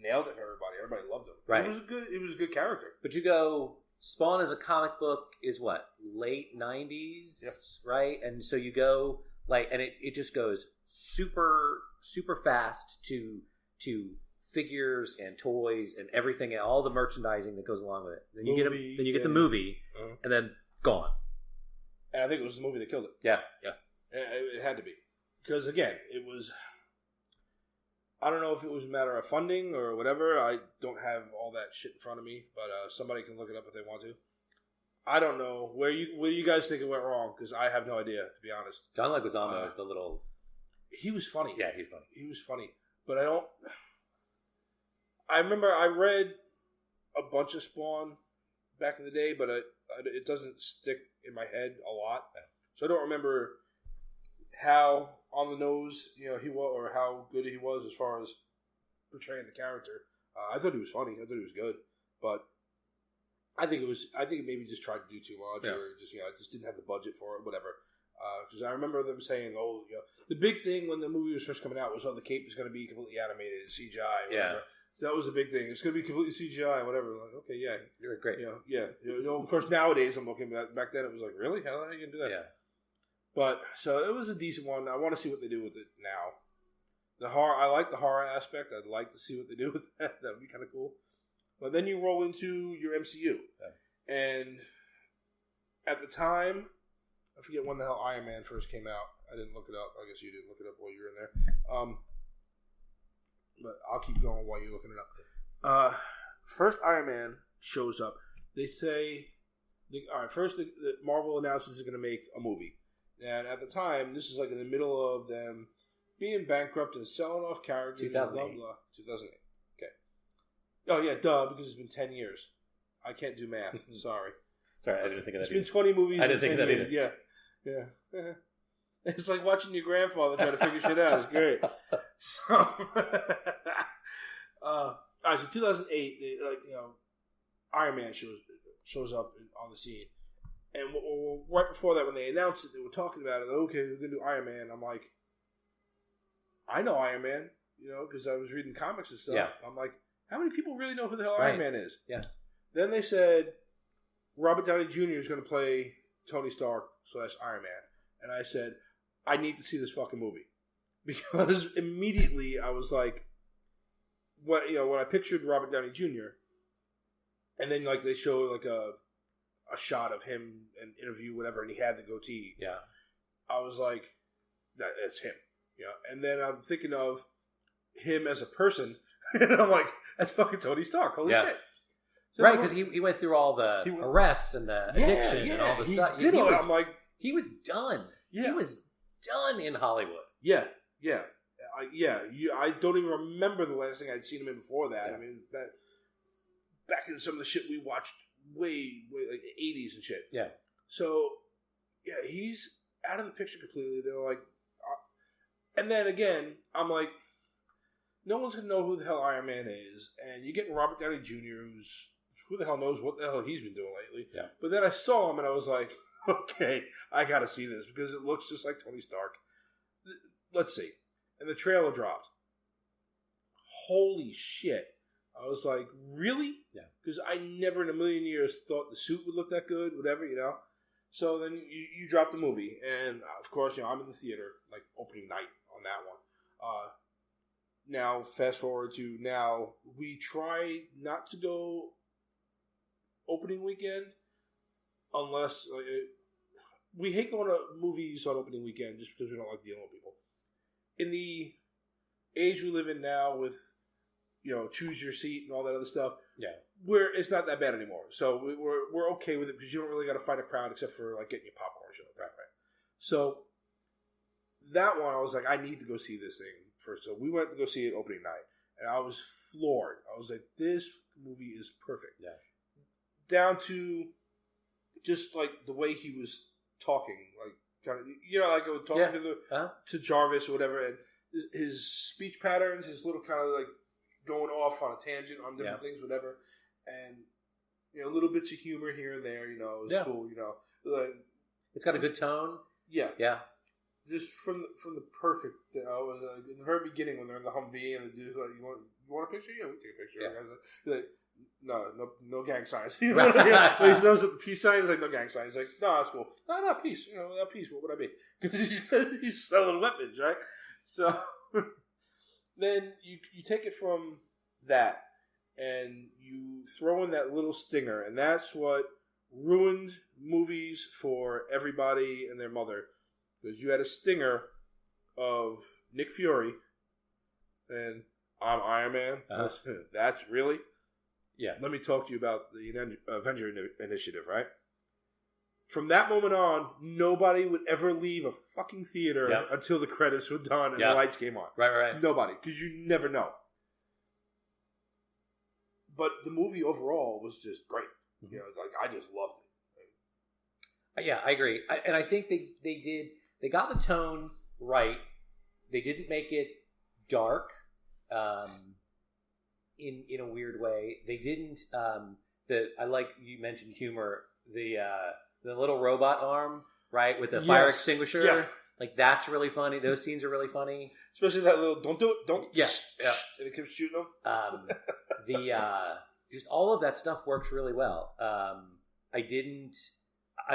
nailed it for everybody. Everybody loved him. Right. It was a good character. But you go, Spawn as a comic book is what? Late 90s? Yep. Right? And so you go, like, and it just goes super, super fast to figures and toys and everything, and all the merchandising that goes along with it. Then you get the movie, and then gone. And I think it was the movie that killed it. Yeah. Yeah. It had to be. Because, again, it was... I don't know if it was a matter of funding or whatever. I don't have all that shit in front of me, but somebody can look it up if they want to. I don't know. Where you guys think it went wrong? Because I have no idea, to be honest. John Leguizamo is the little... He was funny. Yeah, he's funny. He was funny. But I don't... I remember I read a bunch of Spawn back in the day, but it doesn't stick in my head a lot. So I don't remember how on the nose he was, or how good he was as far as portraying the character. I thought he was funny. I thought he was good, but I think it maybe just tried to do too much, or just just didn't have the budget for it, whatever. Because I remember them saying, the big thing when the movie was first coming out was, the cape is going to be completely animated, CGI, whatever. So that was the big thing. It's going to be completely CGI, whatever. Like, okay, yeah, you're great. Of course, nowadays I'm looking at back then. It was like, really? How are you going to do that? Yeah. But so it was a decent one. I want to see what they do with it now. The horror, I like the horror aspect. I'd like to see what they do with that. That would be kind of cool. But then you roll into your MCU, and at the time, I forget when the hell Iron Man first came out. I didn't look it up. I guess you didn't look it up while you were in there. But I'll keep going while you're looking it up. First Iron Man shows up. They say, first the Marvel announces they're going to make a movie. And at the time, this is like in the middle of them being bankrupt and selling off characters. 2008. Blah, blah. 2008. Okay. Oh, yeah, duh, because it's been 10 years. I can't do math. Sorry. Sorry, I didn't think of that It's been 20 movies. I didn't think of that either. Yeah. It's like watching your grandfather try to figure shit out. It's great. So, all right, so 2008, Iron Man shows up on the scene. And right before that, when they announced it, they were talking about it. Okay, we're going to do Iron Man. I'm like, I know Iron Man, because I was reading comics and stuff. Yeah. I'm like, how many people really know who the hell Right. Iron Man is? Yeah. Then they said Robert Downey Jr. is going to play Tony Stark / Iron Man. And I said, I need to see this fucking movie. Because immediately I was like, when I pictured Robert Downey Jr., and then they show a shot of him, an interview, whatever, and he had the goatee. Yeah. I was like, it's him. And then I'm thinking of him as a person, and I'm like, that's fucking Tony Stark. Holy shit. So right, because he went through all the arrests and the addiction and all the stuff. I'm like, he was done. Yeah. He was done in Hollywood. Yeah. I don't even remember the last thing I'd seen him in before that. Yeah. I mean, back in some of the shit we watched way like the 80s and shit. Yeah. So, yeah, he's out of the picture completely. They're like, and then again, I'm like, no one's going to know who the hell Iron Man is. And you're getting Robert Downey Jr., who the hell knows what the hell he's been doing lately. Yeah. But then I saw him and I was like, okay, I got to see this because it looks just like Tony Stark. Let's see. And the trailer dropped. Holy shit. I was like, really? Yeah. Because I never in a million years thought the suit would look that good, whatever, So then you drop the movie. And, of course, I'm in the theater, like, opening night on that one. Now, fast forward to now, we try not to go opening weekend unless... we hate going to movies on opening weekend just because we don't like dealing with people. In the age we live in now with, choose your seat and all that other stuff, it's not that bad anymore. So we're okay with it because you don't really got to fight a crowd except for like getting your popcorn and shit like that, right? So that one, I was like, I need to go see this thing first. So we went to go see it opening night, and I was floored. I was like, this movie is perfect. Yeah. Down to just like the way he was talking, like kind of, like talking to Jarvis or whatever, and his speech patterns, his little kind of like going off on a tangent on different things, whatever, and little bits of humor here and there. It was cool. Like, it's got a good tone. Yeah, yeah. Just from the perfect. In the very beginning when they're in the Humvee and the dude's like, "You want a picture? Yeah, we take a picture." Yeah. Like, no gang signs. He knows that the peace sign is like no gang signs. He's like, no, that's cool. No, not peace. Without peace, what would I be? Because he's selling weapons, right? So then you take it from that and you throw in that little stinger, and that's what ruined movies for everybody and their mother. Because you had a stinger of Nick Fury and I'm Iron Man. That's really. Yeah. Let me talk to you about the Avenger Initiative, right? From that moment on, nobody would ever leave a fucking theater until the credits were done and the lights came on. Right. Nobody, because you never know. But the movie overall was just great. I just loved it. Yeah, I agree. And I think they got the tone right. They didn't make it dark. In a weird way, they didn't. I like you mentioned humor. The little robot arm, right, with the fire extinguisher. Yeah. Like that's really funny. Those scenes are really funny. Especially that little "don't do it, don't." Yeah. And it keeps shooting them. Just all of that stuff works really well. I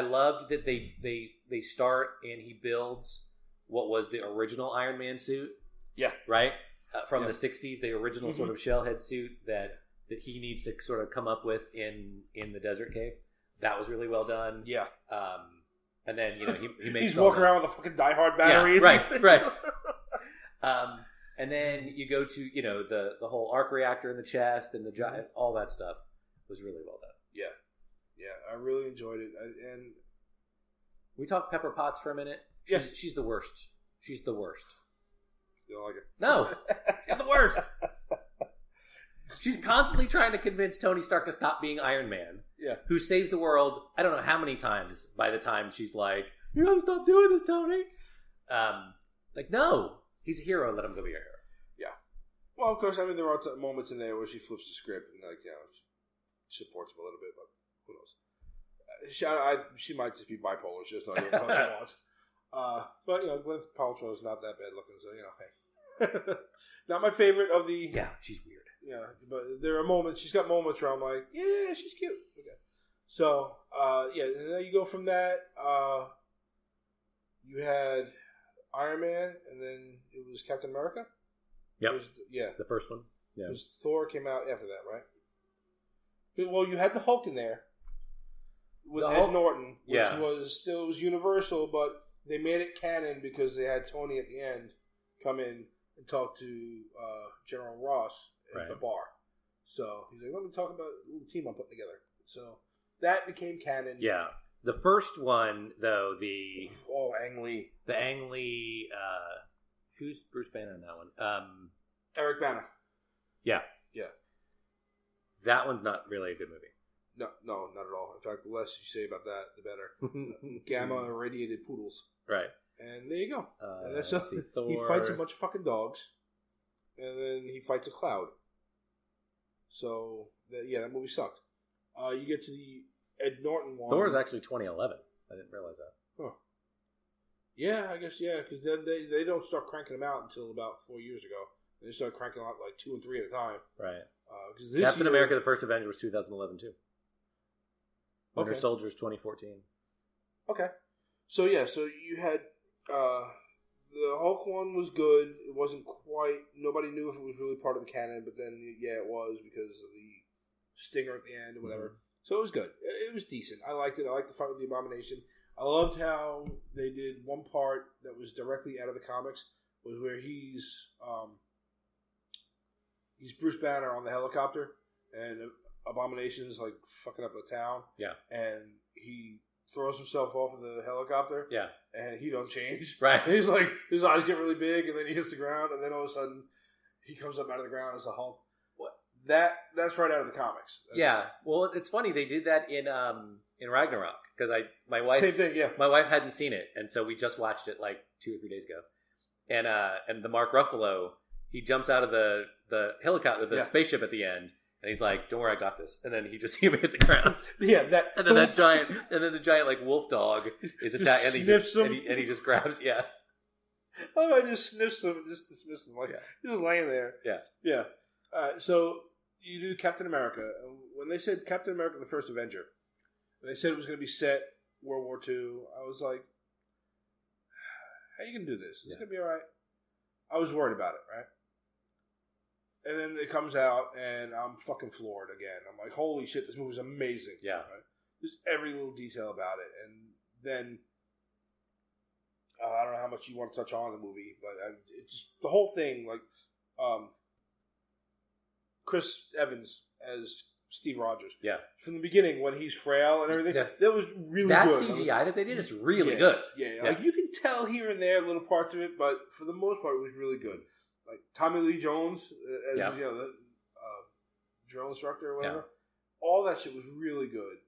loved that they start and he builds what was the original Iron Man suit. Yeah. Right. From the 60s, the original sort of shellhead suit that he needs to sort of come up with in the desert cave. That was really well done. Yeah. And then he makes he's walking around with a fucking Die Hard battery. Yeah, right. And then you go to the whole arc reactor in the chest and the giant, all that stuff was really well done. Yeah, I really enjoyed it. And we talk Pepper Potts for a minute. She's the worst. She's the worst. You don't like her? No, she's the worst. She's constantly trying to convince Tony Stark to stop being Iron Man. Yeah. Who saved the world, I don't know how many times by the time she's like, you gotta stop doing this, Tony. No. He's a hero, let him go be a hero. Yeah. Well, of course, there are moments in there where she flips the script and, she supports him a little bit, but who knows? She might just be bipolar. She doesn't know what she wants. But, Gwyneth Paltrow is not that bad looking, so, hey. Not my favorite of the... Yeah, she's weird. Yeah, but there are moments, she's got moments where I'm like, yeah, she's cute. Okay. So, and then you go from that, you had Iron Man, and then it was Captain America? Yep. The first one. Yeah. Thor came out after that, right? Well, you had the Hulk in there with Ed Norton, which was Universal, but they made it canon because they had Tony at the end come in and talk to General Ross at the bar. So he's like, let me talk about a little team I'm putting together. So that became canon. Yeah. The first one, though, Ang Lee. The Ang Lee, who's Bruce Banner in that one? Eric Bana. Yeah. Yeah. That one's not really a good movie. No, not at all. In fact, the less you say about that, the better. Gamma irradiated poodles. Right. And there you go. And that's he fights a bunch of fucking dogs, and then he fights a cloud. So, that movie sucked. You get to the Ed Norton one. Thor is actually 2011. I didn't realize that. Huh. Yeah, I guess, because then they don't start cranking them out until about 4 years ago. They start cranking out like 2 and 3 at a time. Right. Captain America: The First Avenger was 2011 too. Winter Soldier is 2014. Okay. So you had the Hulk one was good. It wasn't quite. Nobody knew if it was really part of the canon, but then it was because of the stinger at the end or whatever. Mm-hmm. So it was good. It was decent. I liked it. I liked the fight with the Abomination. I loved how they did one part that was directly out of the comics, was where he's Bruce Banner on the helicopter, and Abomination's like fucking up a town. Yeah. And he throws himself off of the helicopter. Yeah. And he don't change. Right. And he's like, his eyes get really big, and then he hits the ground, and then all of a sudden he comes up out of the ground as a Hulk. What? That's right out of the comics. Yeah. Well, it's funny they did that in Ragnarok. because my wife same thing. Yeah, my wife hadn't seen it, and so we just watched it like 2 or 3 days ago. And the Mark Ruffalo, he jumps out of the helicopter, the spaceship at the end, and he's like, "Don't worry, I got this." And then you just see him hit the ground. Yeah, and then the giant like wolf dog is attacked, and he just grabs. Yeah. Oh, I just sniffs him, just dismiss him, like he's just laying there. Yeah, yeah. So you do Captain America. When they said Captain America: The First Avenger, and they said it was going to be set World War II, I was like, "How are you going to do this? It's going to be all right." I was worried about it, right? And then it comes out, and I'm fucking floored again. I'm like, "Holy shit, this movie's amazing!" Yeah, right? Just every little detail about it, and then. I don't know how much you want to touch on the movie, but it's just the whole thing, like Chris Evans as Steve Rogers. Yeah. From the beginning, when he's frail and everything, that was really that good. That CGI that they did is really good. Yeah, like you can tell here and there little parts of it, but for the most part, it was really good. Like Tommy Lee Jones as the drill instructor or whatever. Yeah. All that shit was really good.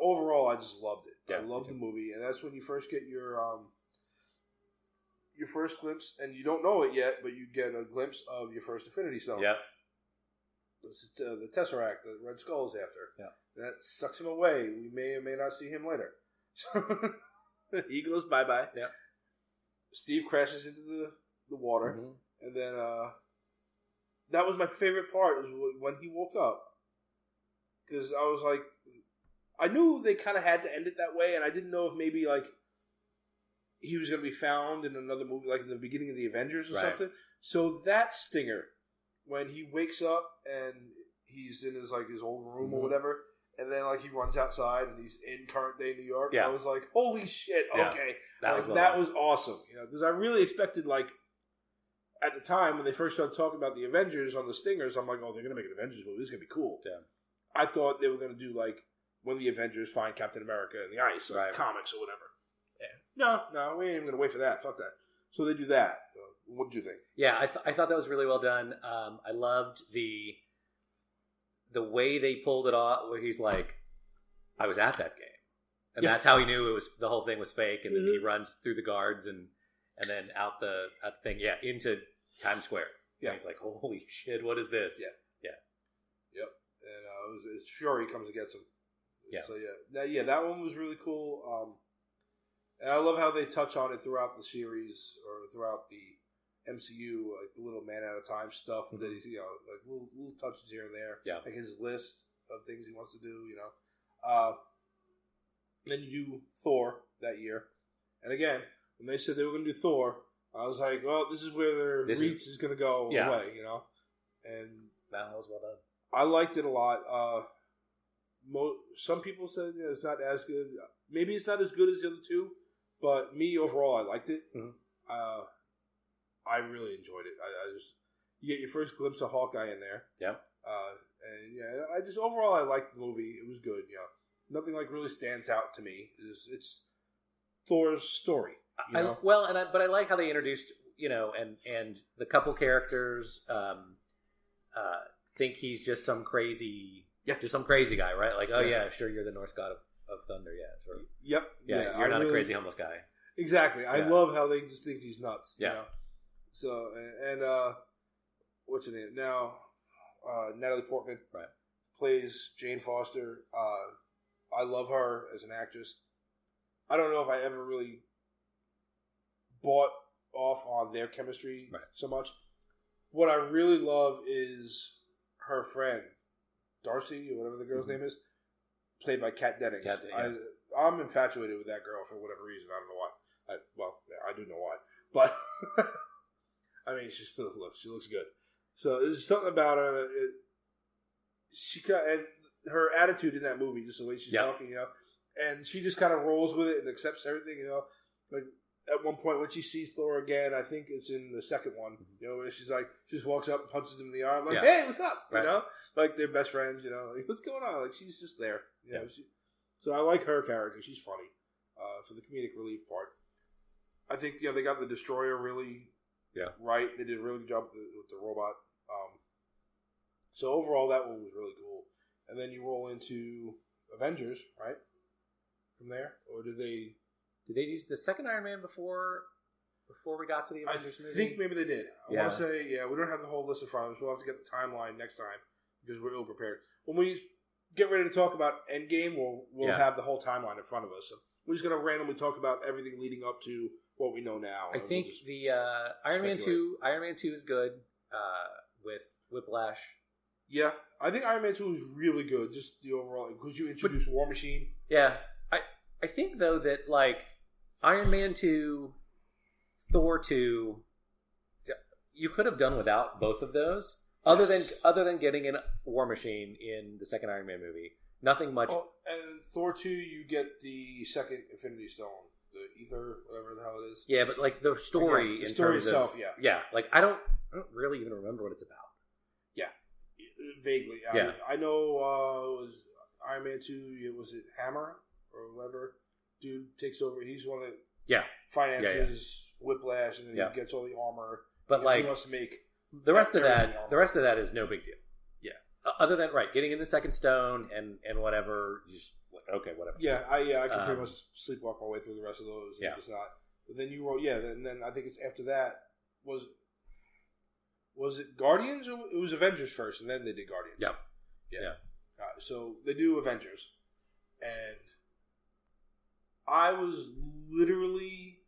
Overall, I just loved it. Yeah, I loved the movie, and that's when you first get your first glimpse, and you don't know it yet, but you get a glimpse of your first Infinity Stone. Yeah. It's the Tesseract, the Red Skull's after. Yeah. That sucks him away. We may or may not see him later. So he goes bye-bye. Yeah. Steve crashes into the water, and then that was my favorite part, is when he woke up. Because I was like, I knew they kind of had to end it that way, and I didn't know if maybe like he was going to be found in another movie, like in the beginning of the Avengers or something. So that stinger, when he wakes up and he's in his old room or whatever, and then like he runs outside and he's in current day New York, I was like, holy shit! Okay, that was awesome. You know, because I really expected, like, at the time when they first started talking about the Avengers on the stingers, I'm like, oh, they're going to make an Avengers movie. This is going to be cool. Yeah. I thought they were going to do like when the Avengers find Captain America in the ice, like comics or whatever. Yeah. No, we ain't even going to wait for that. Fuck that. So they do that. What did you think? Yeah, I thought that was really well done. I loved the way they pulled it off, where he's like, I was at that game. And that's how he knew it was, the whole thing was fake. And then he runs through the guards and then out the thing, into Times Square. Yeah. And he's like, holy shit, what is this? Yeah. Yep. And it's Fury comes and gets him. Yeah. So that one was really cool. And I love how they touch on it throughout the series or throughout the MCU, like the little man at a time stuff that he's, like little touches here and there. Yeah. Like his list of things he wants to do, Then you do Thor that year. And again, when they said they were going to do Thor, I was like, well, this is where their reach is going to go away, And that was well done. I liked it a lot. Some people said it's not as good. Maybe it's not as good as the other two, but me overall, I liked it. Mm-hmm. I really enjoyed it. You get your first glimpse of Hawkeye in there. Yeah. Overall, I liked the movie. It was good. Nothing like really stands out to me. It's Thor's story. But I like how they introduced, and the couple characters think he's just some crazy, guy, right? Like, sure, you're the Norse god of thunder, sure. Yep. Yeah, you're not a crazy homeless guy. Exactly. I love how they just think he's nuts. Yeah. So, and what's her name now? Natalie Portman plays Jane Foster. I love her as an actress. I don't know if I ever really bought off on their chemistry so much. What I really love is her friend, Darcy, or whatever the girl's name is, played by Kat Dennings. I'm infatuated with that girl for whatever reason. I don't know why. I do know why. But, I mean, she looks good. So there's something about her. And her attitude in that movie, just the way she's talking, and she just kind of rolls with it and accepts everything, Like at one point when she sees Thor again, I think it's in the second one, where she's like, she just walks up and punches him in the arm, like, hey, what's up? Like they're best friends, like, what's going on? Like, she's just there, so I like her character. She's funny for the comedic relief part. I think they got the Destroyer really right. They did a really good job with the robot. So overall, that one was really cool. And then you roll into Avengers, right? From there, or did they? Did they use the second Iron Man before we got to the Avengers movie? I think maybe they did. I want to say, we don't have the whole list in front of us. We'll have to get the timeline next time because we're ill prepared. When we get ready to talk about Endgame, we'll have the whole timeline in front of us. So we're just going to randomly talk about everything leading up to what we know now. I think the Iron Man 2 is good with Whiplash. Yeah, I think Iron Man 2 is really good. Just the overall, because you introduced War Machine. Yeah, I think though that like Iron Man 2, Thor 2, you could have done without both of those. Other than getting in War Machine in the second Iron Man movie, nothing much. Oh, and Thor 2, you get the second Infinity Stone, the Ether, whatever the hell it is. Yeah, but like the story, the story itself, like I don't really even remember what it's about. Yeah, vaguely. Yeah, I know it was Iron Man 2. Was it Hammer or whatever? Dude takes over. He's one that finances Whiplash, and then he gets all the armor. But like he wants to make. The rest of that is no big deal. Yeah. Other than getting in the second stone and whatever, just okay, whatever. Yeah, I can pretty much sleepwalk my way through the rest of those. Yeah. It's not. But then you wrote, and then I think it's after that was it Guardians, or it was Avengers first, and then they did Guardians. Yeah. So they do Avengers, and I was literally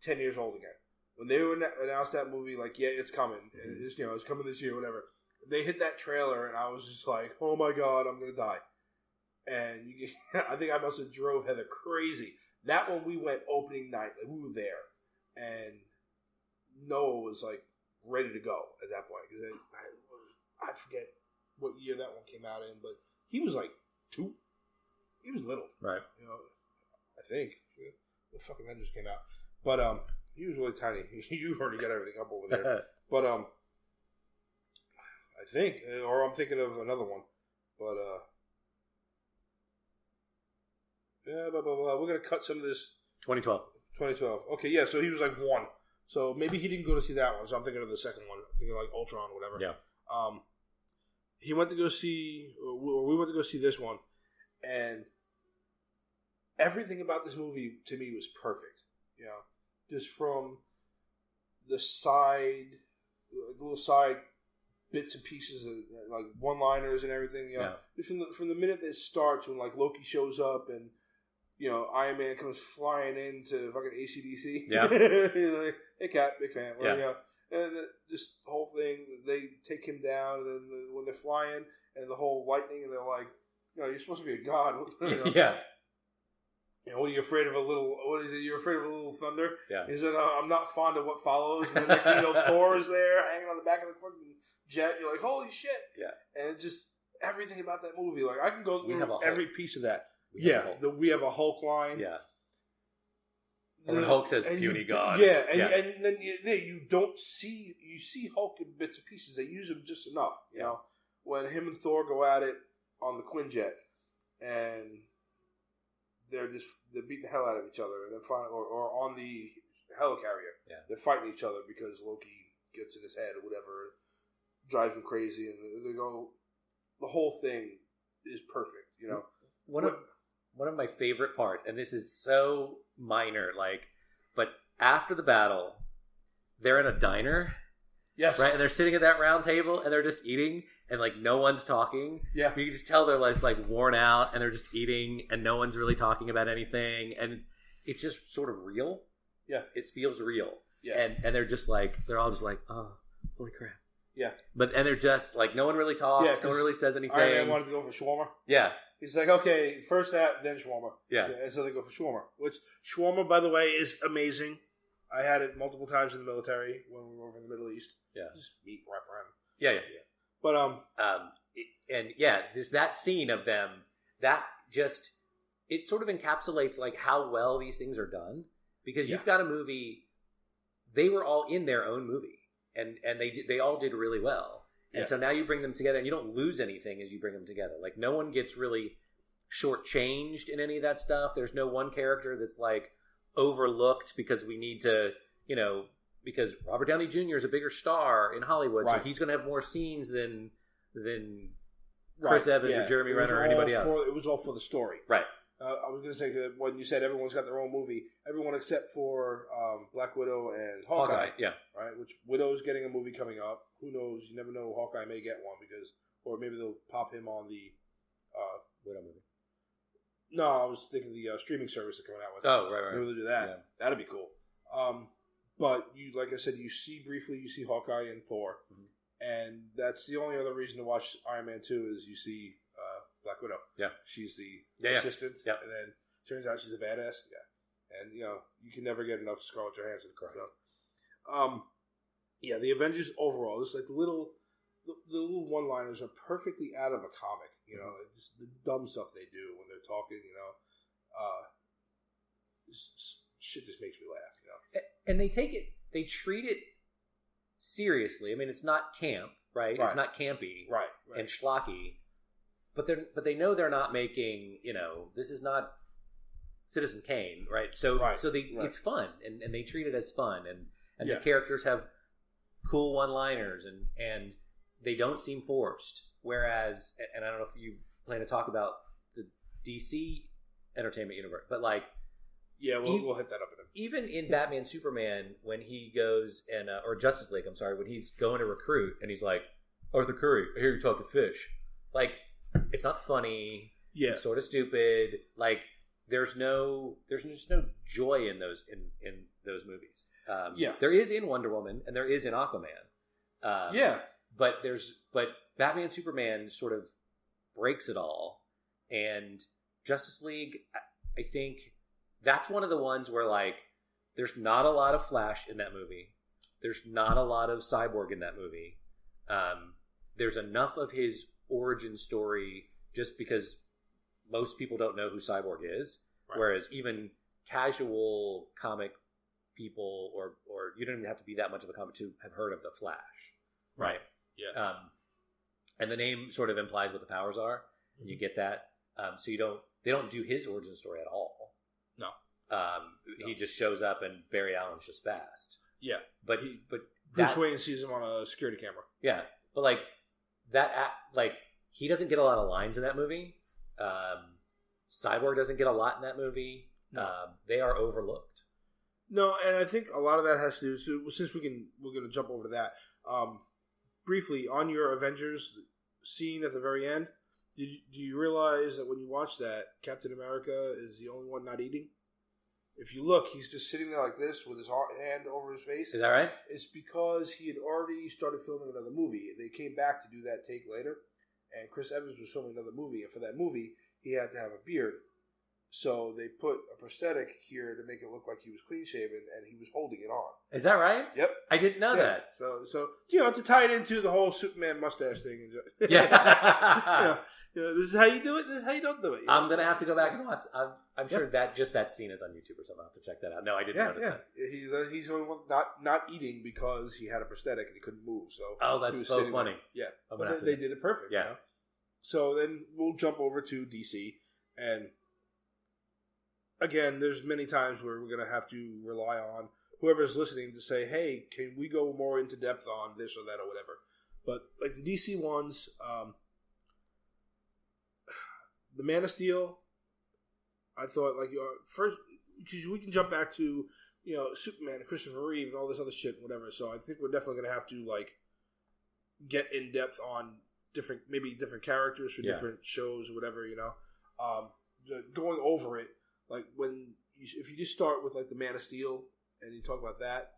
10 years old again. When they announced that movie, like, it's coming. Mm-hmm. It's coming this year, whatever. They hit that trailer, and I was just like, oh my God, I'm going to die. And I think I must have drove Heather crazy. That one, we went opening night. Like, we were there. And Noah was, like, ready to go at that point. Because I forget what year that one came out in, but he was, like, 2. He was little. Right. I think. The fucking Avengers came out. But, he was really tiny. You already got everything up over there. But, I think, or I'm thinking of another one. But, we're going to cut some of this. 2012. Okay, yeah, so he was like 1. So maybe he didn't go to see that one. So I'm thinking of the second one. I'm thinking like Ultron or whatever. Yeah. He went to go see, or we went to go see this one. And everything about this movie to me was perfect. Just from the little side bits and pieces of like one-liners and everything. From the minute that it starts, when like Loki shows up and Iron Man comes flying into fucking AC/DC. Yeah, he's like, "Hey, Cap, big fan." And this whole thing, they take him down, and then when they're flying and the whole lightning, and they're like, "You're supposed to be a god." Yeah. What are you afraid of a little? What is it? You're afraid of a little thunder? Yeah. He said, "I'm not fond of what follows." And the next thing Thor is there, hanging on the back of the fucking jet. You're like, "Holy shit!" Yeah. And just everything about that movie, like I can go through every piece of that. We have a Hulk line. Yeah. When Hulk says "puny god," and then you don't see Hulk in bits and pieces. They use him just enough. You know, when him and Thor go at it on the Quinjet, and they're beating the hell out of each other, and then or on the helicarrier, they're fighting each other because Loki gets in his head or whatever, drives him crazy, and they go. The whole thing is perfect. One of my favorite parts, and this is so minor, but after the battle, they're in a diner. Yes. Right? And they're sitting at that round table, and they're just eating, and, no one's talking. Yeah. You can just tell they're, worn out, and they're just eating, and no one's really talking about anything, and it's just sort of real. Yeah. It feels real. Yeah. And they're just, they're all just oh, holy crap. Yeah. And they're just, no one really talks, no one really says anything. Iron Man wanted to go for shawarma. Yeah. He's like, okay, first that, then shawarma. Yeah. And so they go for shawarma. Which, shawarma, by the way, is amazing. I had it multiple times in the military when we were over in the Middle East. Yeah. Just meat wrap around. Yeah. But, that scene of them, that just, it sort of encapsulates, how well these things are done. Because you've got a movie, they were all in their own movie. And they all did really well. And so now you bring them together, and you don't lose anything as you bring them together. No one gets really shortchanged in any of that stuff. There's no one character that's, overlooked because we need to, because Robert Downey Jr. is a bigger star in Hollywood, so he's going to have more scenes than Chris Evans or Jeremy Renner or anybody else. It was all for the story. Right. I was going to say, when you said everyone's got their own movie, everyone except for Black Widow and Hawkeye. Yeah. Right? Which Widow's getting a movie coming up. Who knows? You never know. Hawkeye may get one or maybe they'll pop him on the Widow movie. No, I was thinking the streaming service they're coming out with. Oh, right. Maybe they'll do that. Yeah. That'd be cool. But like I said, you see Hawkeye and Thor, and that's the only other reason to watch Iron Man 2 is you see Black Widow. Yeah, she's the assistant, and then turns out she's a badass. Yeah, and you can never get enough Scarlett Johansson. Correct. So, the Avengers overall, it's like the little one-liners are perfectly out of a comic. Just the dumb stuff they do when they're talking. Shit just makes me laugh. And they treat it seriously. I mean, it's not camp, right? It's not campy, right? And schlocky. But they know they're not making, this is not Citizen Kane, right? So it's fun, and they treat it as fun, and the characters have cool one-liners, and they don't seem forced. Whereas, and I don't know if you plan to talk about the DC entertainment universe, but like, we'll hit that up in a minute. Even in Batman Superman, when he goes or Justice League, I'm sorry, when he's going to recruit, and he's like, Arthur Curry, I hear you talking fish, like. It's not funny. Yeah, it's sort of stupid. Like there's just no joy in those movies. There is in Wonder Woman and there is in Aquaman. But Batman Superman sort of breaks it all, and Justice League. I think that's one of the ones where like there's not a lot of Flash in that movie. There's not a lot of Cyborg in that movie. There's enough of his origin story just because most people don't know who Cyborg is, whereas even casual comic people or you don't even have to be that much of a comic to have heard of the Flash, right? Yeah. And the name sort of implies what the powers are, and you get that. So they don't do his origin story at all. No. He just shows up and Barry Allen's just fast. Yeah, but Bruce Wayne sees him on a security camera. Yeah, but like. He doesn't get a lot of lines in that movie. Cyborg doesn't get a lot in that movie. No. They are overlooked. No, and I think a lot of that has to do. So since we're going to jump over to that briefly on your Avengers scene at the very end. Do you realize that when you watch that, Captain America is the only one not eating? If you look, he's just sitting there like this with his hand over his face. Is that right? It's because he had already started filming another movie. They came back to do that take later, and Chris Evans was filming another movie. And for that movie, he had to have a beard. So they put a prosthetic here to make it look like he was clean shaven, and he was holding it on. Is that right? Yep. I didn't know that. So to tie it into the whole Superman mustache thing. Yeah. This is how you do it. This is how you don't do it. I'm gonna have to go back and watch. I'm sure that scene is on YouTube or something. I'll have to check that out. No, I didn't notice that. He's the only one not eating because he had a prosthetic and he couldn't move. So that's so funny. There. Yeah, they did it perfect. Yeah. So then we'll jump over to DC and. Again, there's many times where we're going to have to rely on whoever's listening to say, hey, can we go more into depth on this or that or whatever. But like the DC ones, the Man of Steel, I thought like first, because we can jump back to, Superman and Christopher Reeve and all this other shit and whatever. So I think we're definitely going to have to like get in depth on different characters for different shows or whatever, going over it. Like if you just start with like the Man of Steel and you talk about that,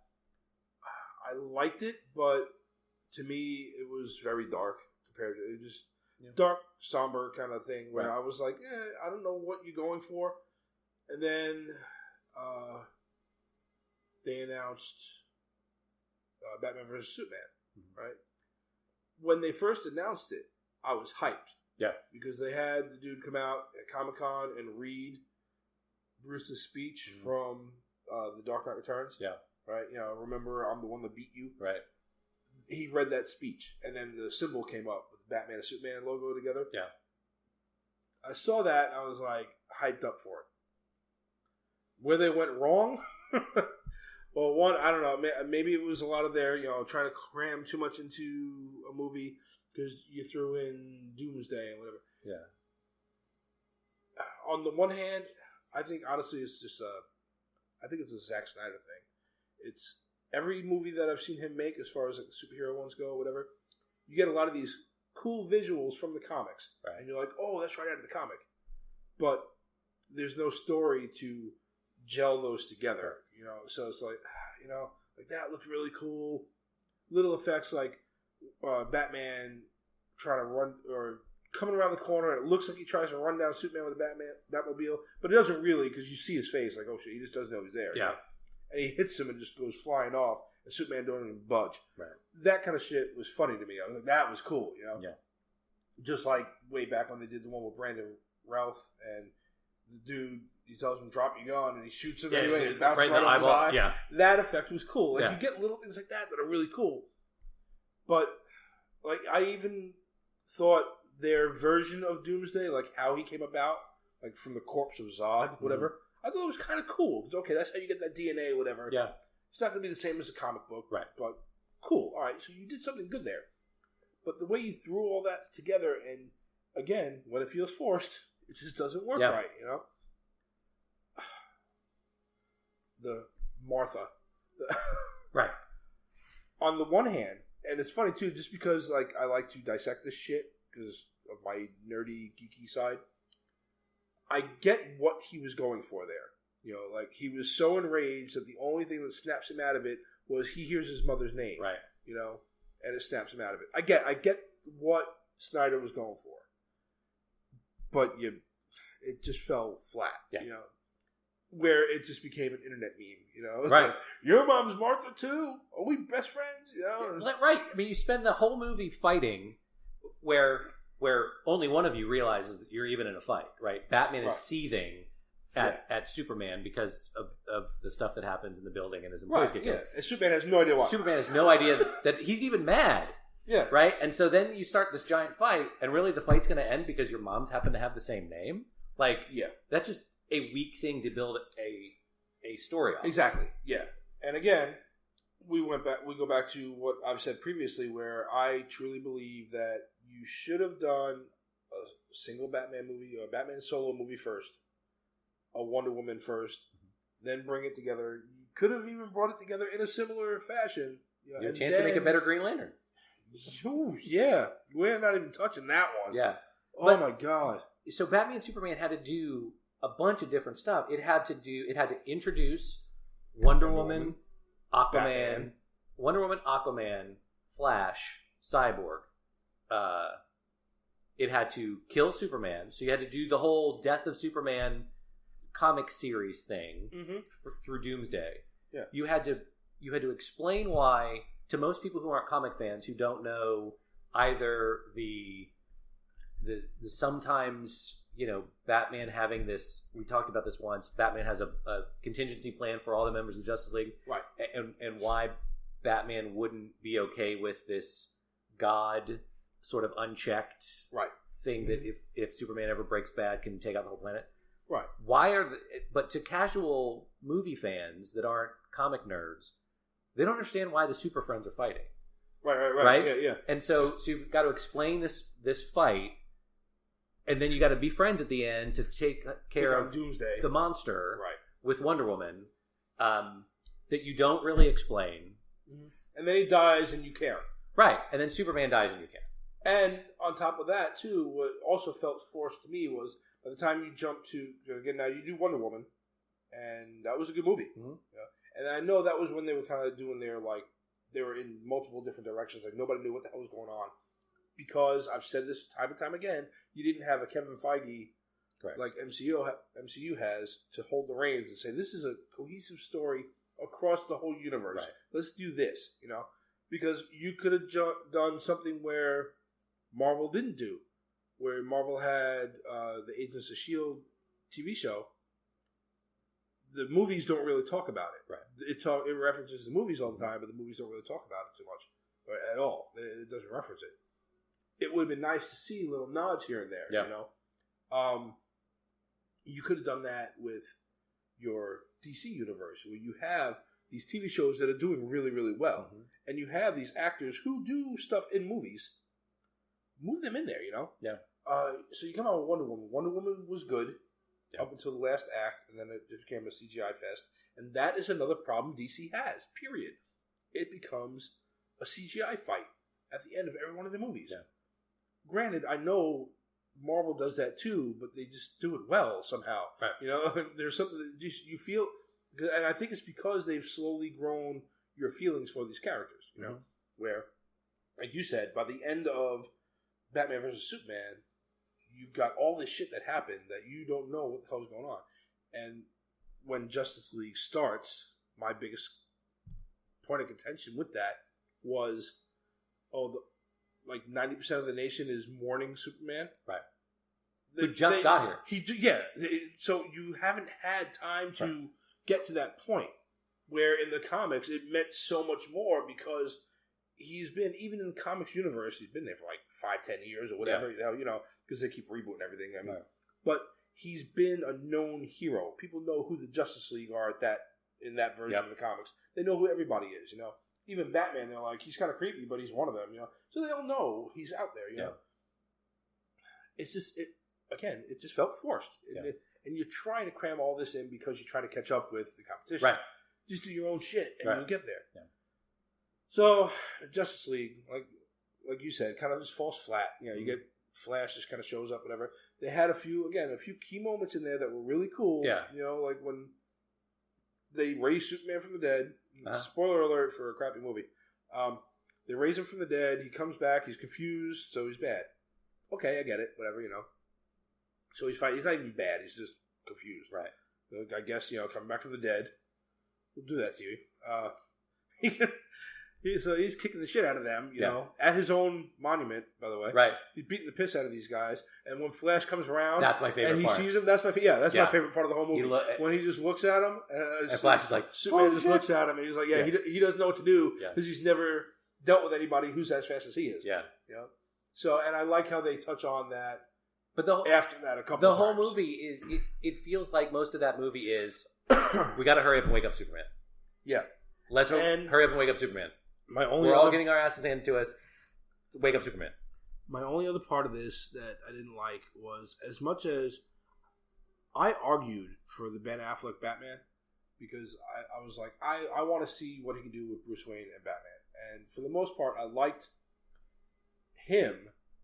I liked it, but to me it was very dark compared to it just dark, somber kind of thing. Where I was like, I don't know what you're going for. And then they announced Batman vs Superman, right? When they first announced it, I was hyped, because they had the dude come out at Comic-Con and read Bruce's speech from The Dark Knight Returns. Yeah. Right? Remember, I'm the one that beat you. Right. He read that speech, and then the symbol came up with the Batman and Superman logo together. Yeah. I saw that, and I was like, hyped up for it. Where they went wrong? Well, one, I don't know. Maybe it was a lot of their, trying to cram too much into a movie. because you threw in Doomsday and whatever. Yeah. On the one hand, I think honestly it's just I think it's a Zack Snyder thing. It's every movie that I've seen him make, as far as like the superhero ones go, or whatever. You get a lot of these cool visuals from the comics, right? And you're like, oh, that's right out of the comic, but there's no story to gel those together, you know. So it's like, you know, like that looked really cool. Little effects like Batman trying to run or coming around the corner, and it looks like he tries to run down Superman with a Batmobile, but it doesn't really, because you see his face, like, oh shit, he just doesn't know he's there. Yeah. Right? And he hits him and just goes flying off, and Superman don't even budge. Right. That kind of shit was funny to me. I was like, that was cool, you know? Yeah. Just like way back when they did the one with Brandon Routh, and the dude, he tells him, drop your gun, and he shoots him anyway, and it bounces right off his eye. Yeah. That effect was cool. Like, you get little things like that are really cool. But, like, I even thought their version of Doomsday, like how he came about, like from the corpse of Zod, whatever, I thought it was kind of cool. It's okay, that's how you get that DNA, whatever. Yeah. It's not going to be the same as a comic book. Right. But cool. All right, so you did something good there. But the way you threw all that together, and again, when it feels forced, it just doesn't work right, you know? The Martha. Right. On the one hand, and it's funny too, just because like I like to dissect this shit because of my nerdy, geeky side, I get what he was going for there. You know, like he was so enraged that the only thing that snaps him out of it was he hears his mother's name. Right. You know, and it snaps him out of it. I get what Snyder was going for, but it just fell flat. Yeah. You know, where it just became an internet meme. You know, right? Like, your mom's Martha too. Are we best friends? You know, right. I mean, you spend the whole movie fighting where only one of you realizes that you're even in a fight. Right? Batman is seething at Superman because of the stuff that happens in the building and his employees get killed. And Superman has no idea why. Superman has no idea that he's even mad. Yeah. Right? And so then you start this giant fight, and really the fight's going to end because your moms happen to have the same name? Like, that's just a weak thing to build a story on. Exactly. Yeah. And again, we go back to what I've said previously, where I truly believe that you should have done a single Batman movie or a Batman solo movie first, a Wonder Woman first, then bring it together. You could have even brought it together in a similar fashion. You have a chance to make a better Green Lantern. Ooh, yeah. We're not even touching that one. Yeah. Oh my God. So Batman and Superman had to do a bunch of different stuff. It had to introduce Wonder Woman, Aquaman, Flash, Cyborg. It had to kill Superman. So you had to do the whole Death of Superman comic series thing through Doomsday. Yeah. You had to explain why, to most people who aren't comic fans, who don't know either the sometimes, you know, Batman having this, we talked about this once, Batman has a contingency plan for all the members of the Justice League. Right. And why Batman wouldn't be okay with this God sort of unchecked thing that if Superman ever breaks bad can take out the whole planet. Right. But to casual movie fans that aren't comic nerds, they don't understand why the Super Friends are fighting. Right? Yeah. And so you've got to explain this fight, and then you got to be friends at the end to take care of Doomsday, the monster, with Wonder Woman, that you don't really explain. Mm-hmm. And then he dies, and you care. Right. And then Superman dies, and you care. And on top of that, too, what also felt forced to me was by the time you jump to, again, now you do Wonder Woman, and that was a good movie. Mm-hmm. Yeah. And I know that was when they were kind of doing their, like, they were in multiple different directions. Like, nobody knew what the hell was going on. Because, I've said this time and time again, you didn't have a Kevin Feige, like MCU has, to hold the reins and say, this is a cohesive story across the whole universe. Right. Let's do this, you know? Because you could have done something where Marvel didn't do. Where Marvel had the Agents of S.H.I.E.L.D. TV show. The movies don't really talk about it. Right. It references the movies all the time, but the movies don't really talk about it too much. Or at all. It doesn't reference it. It would have been nice to see little nods here and there, you know? You could have done that with your DC universe, where you have these TV shows that are doing really, really well. Mm-hmm. And you have these actors who do stuff in movies, move them in there, you know? Yeah. So you come out with Wonder Woman. Wonder Woman was good Yeah. up until the last act, and then it became a CGI fest. And that is another problem DC has, period. It becomes a CGI fight at the end of every one of the movies. Yeah. Granted, I know Marvel does that too, but they just do it well somehow. Right. You know, there's something that you feel, and I think it's because they've slowly grown your feelings for these characters. You know, where, like you said, by the end of Batman vs Superman, you've got all this shit that happened that you don't know what the hell's going on. And when Justice League starts, my biggest point of contention with that was, like 90% of the nation is mourning Superman. Right. Who got here. So you haven't had time to get to that point where in the comics it meant so much more because he's been, even in the comics universe, he's been there for like 5-10 years or whatever, you know, because they keep rebooting everything. I mean, but he's been a known hero. People know who the Justice League are in that version of the comics. They know who everybody is, you know. Even Batman, they're like, he's kind of creepy, but he's one of them, you know. So they all know he's out there, you know. It's just, it just felt forced. And you're trying to cram all this in because you're trying to catch up with the competition. Right. Just do your own shit, and you'll get there. Yeah. So, Justice League, like you said, kind of just falls flat. You know, you get Flash just kind of shows up, whatever. They had a few key moments in there that were really cool. Yeah. You know, like when they raised Superman from the dead. Spoiler alert for a crappy movie. They raise him from the dead. He comes back. He's confused, so he's bad. Okay, I get it. Whatever, you know. So he's fine. He's not even bad. He's just confused. Right. So I guess, you know, coming back from the dead. We'll do that to you. So he's kicking the shit out of them, you know, at his own monument, by the way. Right. He's beating the piss out of these guys. And when Flash comes around, that's my favorite part. And he sees him, that's my favorite part of the whole movie. When he just looks at him, and Flash is like, Superman just looks at him, and he's like, he doesn't know what to do because he's never dealt with anybody who's as fast as he is. Yeah. You know? So, and I like how they touch on that. But after that, a couple of times. The whole movie is, it feels like most of that movie is, we got to hurry up and wake up Superman. Yeah. Let's hurry up and wake up Superman. We're all getting our asses handed to us. Wake up Superman. My only other part of this that I didn't like was, as much as I argued for the Ben Affleck Batman, because I was like, I want to see what he can do with Bruce Wayne and Batman. And for the most part, I liked him,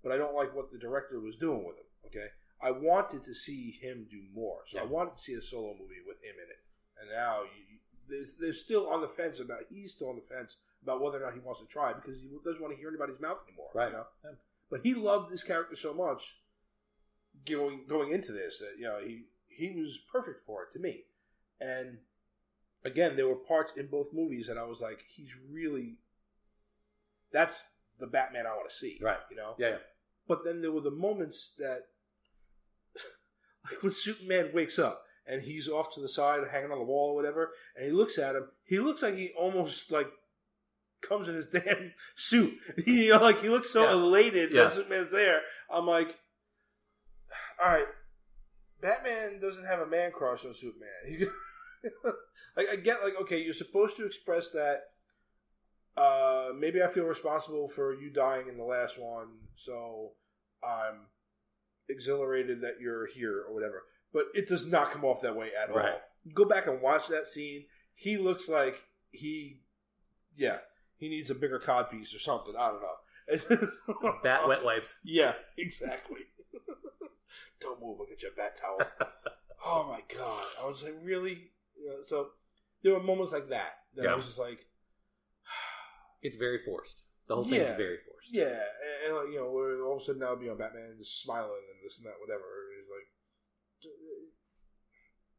but I don't like what the director was doing with him. Okay, I wanted to see him do more, so I wanted to see a solo movie with him in it. And now they're still on the fence about. He's still on the fence about whether or not he wants to try because he doesn't want to hear anybody's mouth anymore. Right. You know? But he loved this character so much going into this that, you know, he was perfect for it to me. And again, there were parts in both movies that I was like, that's the Batman I want to see. Right. You know? Yeah. But then there were the moments that, like when Superman wakes up and he's off to the side hanging on the wall or whatever, and he looks at him, he looks like he almost like comes in his damn suit. You know, like he looks so elated that Superman's there. I'm like, all right, Batman doesn't have a man crush on Superman. Like, I get, like, okay, you're supposed to express that. Maybe I feel responsible for you dying in the last one, so I'm exhilarated that you're here or whatever. But it does not come off that way at all. Go back and watch that scene. He looks like he needs a bigger codpiece or something. I don't know. Bat wet wipes. Yeah, exactly. Don't move. I'll get you a bat towel. Oh my god! I was like, really? You know, so there were moments like that I was just like, it's very forced. The whole thing is very forced. Yeah, and you know, where all of a sudden now, you know, Batman is smiling and this and that, whatever. He's like,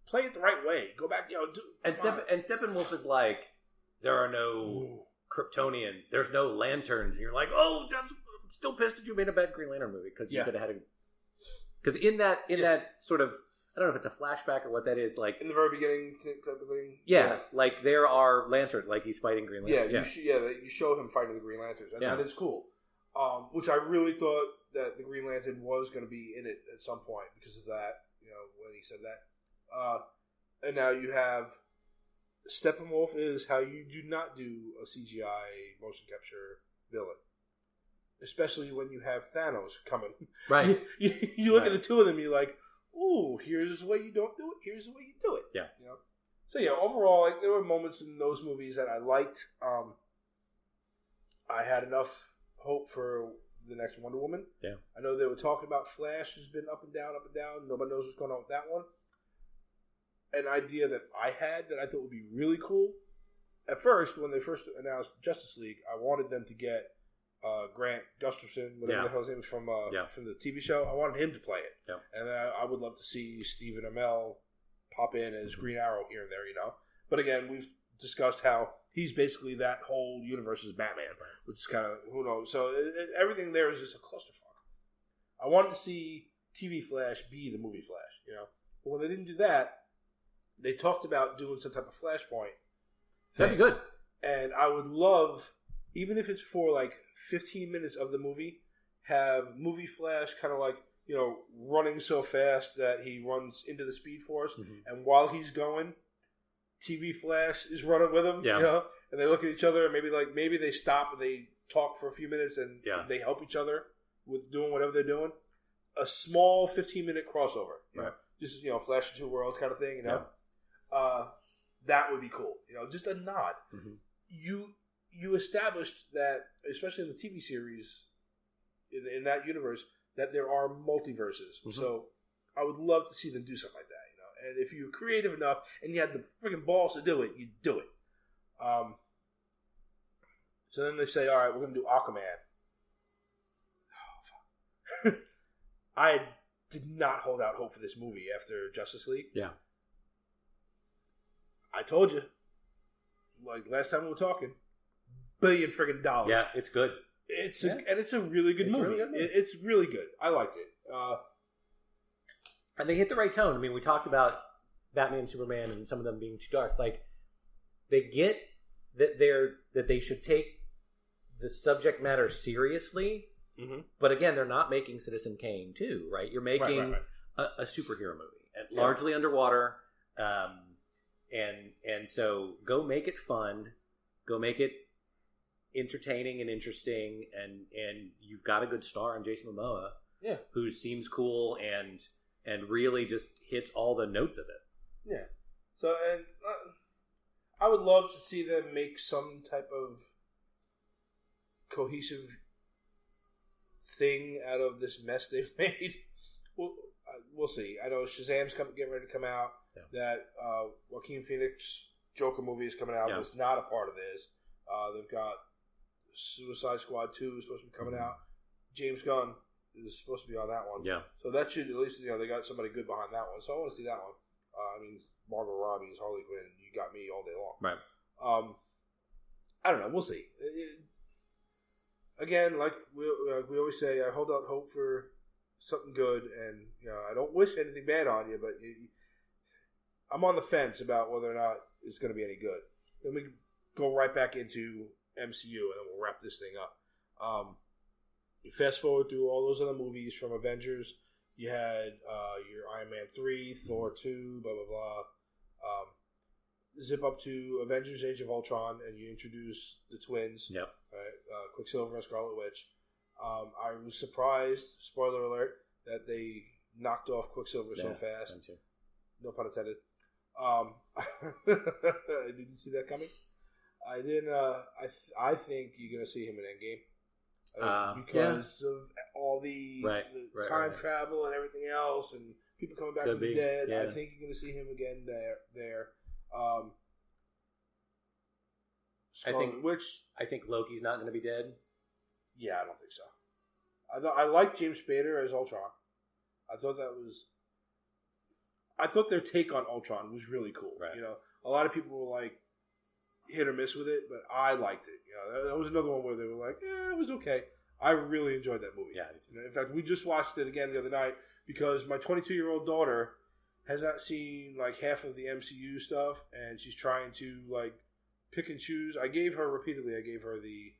play it the right way. Go back, you know. And Steppenwolf is like, there are no Kryptonians. There's no lanterns. And you're like, oh, I'm still pissed that you made a bad Green Lantern movie because you could have had a. Because in that sort of, I don't know if it's a flashback or what that is, like in the very beginning type of thing. Yeah, like there are lanterns, like he's fighting Green Lantern. You show him fighting the Green Lanterns, and that is cool. Which I really thought that the Green Lantern was going to be in it at some point because of that. You know, when he said that, and now you have Steppenwolf is how you do not do a CGI motion capture villain. especially when you have Thanos coming. Right. You look at the two of them, you're like, ooh, here's the way you don't do it. Here's the way you do it. Yeah. So yeah, overall, like there were moments in those movies that I liked. I had enough hope for the next Wonder Woman. Yeah. I know they were talking about Flash has been up and down. Nobody knows what's going on with that one. An idea that I had that I thought would be really cool. At first, when they first announced Justice League, I wanted them to get Grant Gustafson, whatever the hell his name is from the TV show. I wanted him to play it. Yeah. And I would love to see Stephen Amell pop in as Green Arrow here and there, But again, we've discussed how he's basically that whole universe's Batman, which is kind of, who knows. So everything there is just a clusterfuck. I wanted to see TV Flash be the movie Flash, But when they didn't do that, they talked about doing some type of Flashpoint. That'd be good. And I would love, even if it's for like 15 minutes of the movie, have movie Flash kind of like, running so fast that he runs into the Speed Force. Mm-hmm. And while he's going, TV Flash is running with him, and they look at each other and maybe they stop and they talk for a few minutes and they help each other with doing whatever they're doing. A small 15-minute crossover, just Flash in two worlds kind of thing, that would be cool, just a nod. Mm-hmm. You established that, especially in the TV series, in that universe, that there are multiverses. Mm-hmm. So I would love to see them do something like that. And if you're creative enough and you had the freaking balls to do it, you do it. So then they say, all right, we're going to do Aquaman. Oh, fuck. I did not hold out hope for this movie after Justice League. Yeah. I told you, like last time we were talking, $1 billion friggin' dollars. Yeah, it's good. And it's a really good movie. It's really good. I liked it. And they hit the right tone. I mean, we talked about Batman and Superman and some of them being too dark. Like, they get that they should take the subject matter seriously, but again, they're not making Citizen Kane 2, right? You're making a superhero movie, largely underwater, and so go make it fun, go make it entertaining and interesting, and you've got a good star in Jason Momoa, who seems cool and really just hits all the notes of it. Yeah. So, and I would love to see them make some type of cohesive thing out of this mess they've made. We'll see. I know Shazam's getting ready to come out. Yeah. That Joaquin Phoenix Joker movie is coming out. It's not a part of this. They've got Suicide Squad 2 is supposed to be coming out. James Gunn is supposed to be on that one. Yeah. So that should, at least, they got somebody good behind that one. So I want to see that one. Margot Robbie is Harley Quinn. You got me all day long. Right. I don't know. We'll see. Again, like we always say, I hold out hope for something good, and I don't wish anything bad on you, but I'm on the fence about whether or not it's going to be any good. Then we go right back into MCU, and then we'll wrap this thing up. You fast forward through all those other movies from Avengers. You had your Iron Man 3, Thor 2, blah, blah, blah. Zip up to Avengers Age of Ultron, and you introduce the twins. Yep. Right? Quicksilver and Scarlet Witch. I was surprised, spoiler alert, that they knocked off Quicksilver so fast. No pun intended. I didn't see that coming. I didn't. I think you're going to see him in Endgame. Because of all the time travel and everything else, and people coming back from the dead. Yeah. I think you're going to see him again there. I think Loki's not going to be dead. Yeah, I don't think so. I like James Spader as Ultron. I thought their take on Ultron was really cool. Right. A lot of people were like hit or miss with it, but I liked it. That was another one where they were like, it was okay. I really enjoyed that movie. Yeah. In fact, we just watched it again the other night because my 22-year-old daughter has not seen like half of the MCU stuff, and she's trying to like pick and choose. I gave her the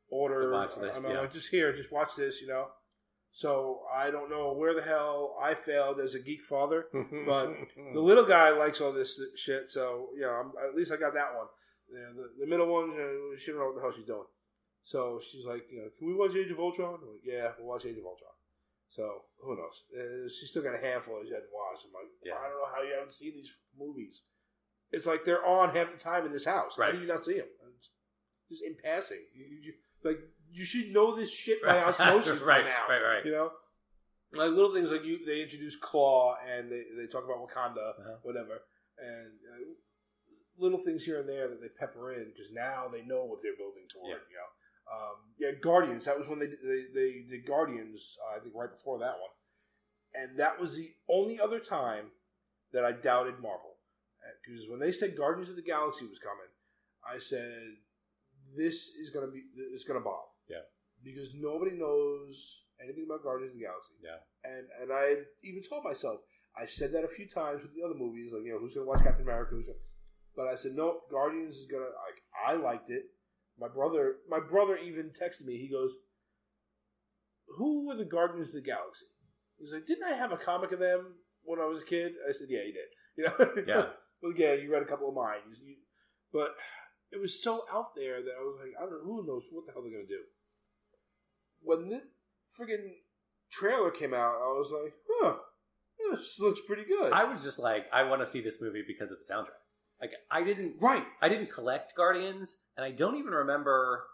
order. I'm like, just watch this, So I don't know where the hell I failed as a geek father, but the little guy likes all this shit. So at least I got that one. The middle one, she don't know what the hell she's doing. So she's like, can we watch Age of Ultron? I'm like, yeah, we'll watch Age of Ultron. So who knows? She's still got a handful she hadn't watched. I'm like, I don't know how you haven't seen these movies. It's like they're on half the time in this house. How do you not see them? Just in passing. You should know this shit by osmosis by now. Right. Like little things like they introduce Claw and they talk about Wakanda, whatever, and little things here and there that they pepper in because now they know what they're building toward. Guardians. That was when they did Guardians. I think right before that one, and that was the only other time that I doubted Marvel because when they said Guardians of the Galaxy was coming, I said this is gonna bomb. Yeah, because nobody knows anything about Guardians of the Galaxy. Yeah, and I even told myself I said that a few times with the other movies, like who's gonna watch Captain America? But I said no, Guardians is gonna. I liked it. My brother even texted me. He goes, "Who were the Guardians of the Galaxy?" He's like, "Didn't I have a comic of them when I was a kid?" I said, "Yeah, you did." Yeah. Well, yeah, you read a couple of mine, but it was so out there that I was like, I don't know, who knows what the hell they're gonna do. When the friggin' trailer came out, I was like, this looks pretty good. I was just like, I want to see this movie because of the soundtrack. Like, I didn't collect Guardians, and I don't even remember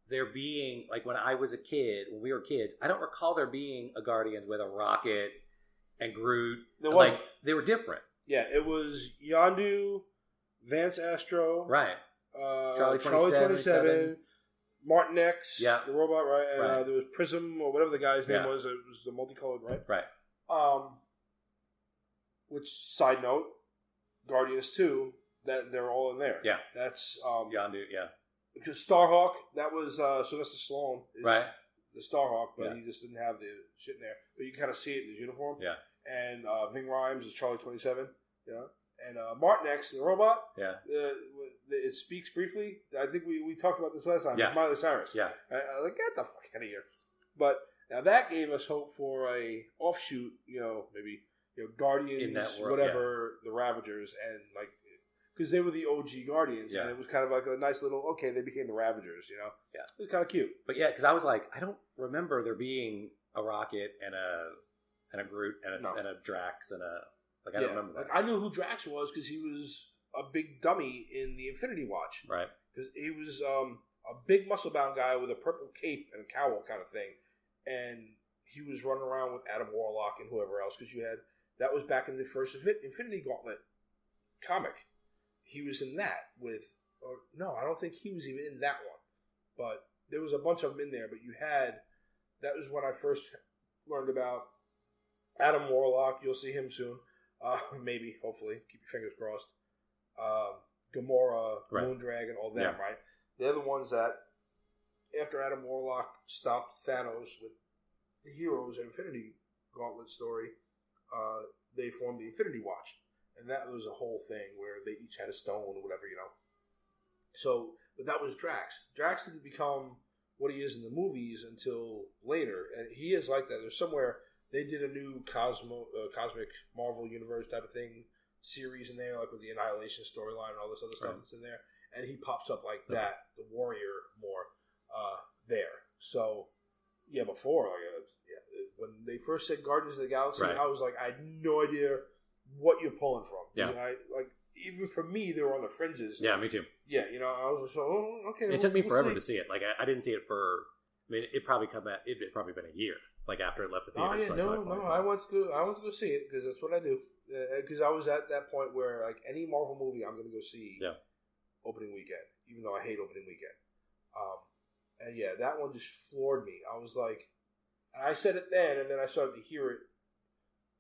there being, like, when I was a kid, when we were kids, I don't recall there being a Guardians with a Rocket and Groot. They were different. Yeah, it was Yondu, Vance Astro. Right. Charlie 27, Martin X, the robot, right? And there was Prism, or whatever the guy's name was. It was the multicolored, right? Right. Which, side note, Guardians 2, that they're all in there. Yeah. That's Yondu, because Starhawk, that was Sylvester Stallone. Right. The Starhawk, but he just didn't have the shit in there. But you can kind of see it in his uniform. Yeah. And Ving Rhames is Charlie 27. Yeah. And Martin X, the robot. Yeah. It speaks briefly. I think we talked about this last time. Yeah. Miley Cyrus. Yeah. I like, get the fuck out of here. But now that gave us hope for a offshoot. Maybe Guardians, whatever, the Ravagers, and like because they were the OG Guardians, and it was kind of like a nice little they became the Ravagers. Yeah. It was kind of cute. But yeah, because I was like, I don't remember there being a Rocket and a Groot and a Drax and a. I don't remember that. Like, I knew who Drax was because he was a big dummy in the Infinity Watch. Right. Because he was a big muscle-bound guy with a purple cape and a cowl kind of thing. And he was running around with Adam Warlock and whoever else because that was back in the first Infinity Gauntlet comic. He was in that I don't think he was even in that one. But there was a bunch of them in there. But that was when I first learned about Adam Warlock. You'll see him soon. Maybe, hopefully. Keep your fingers crossed. Gamora, Moondragon, all them, right? They're the ones that, after Adam Warlock stopped Thanos with the heroes in Infinity Gauntlet story, they formed the Infinity Watch. And that was a whole thing where they each had a stone or whatever, So, but that was Drax. Drax didn't become what he is in the movies until later. And he is like that. There's somewhere... They did a new cosmic Marvel Universe type of thing series in there, like with the Annihilation storyline and all this other stuff that's in there. And he pops up like that, the Warrior more there. So, before, when they first said Guardians of the Galaxy, I was like, I had no idea what you're pulling from. Yeah. Even for me, they were on the fringes. Yeah, me too. Yeah, I was just okay. It took me forever to see it. Like, I didn't see it for... I mean, it probably been a year, like after it left the theaters. I want to go see it because that's what I do. Because I was at that point where like any Marvel movie, I'm going to go see opening weekend, even though I hate opening weekend. And that one just floored me. I was like, I said it then, and then I started to hear it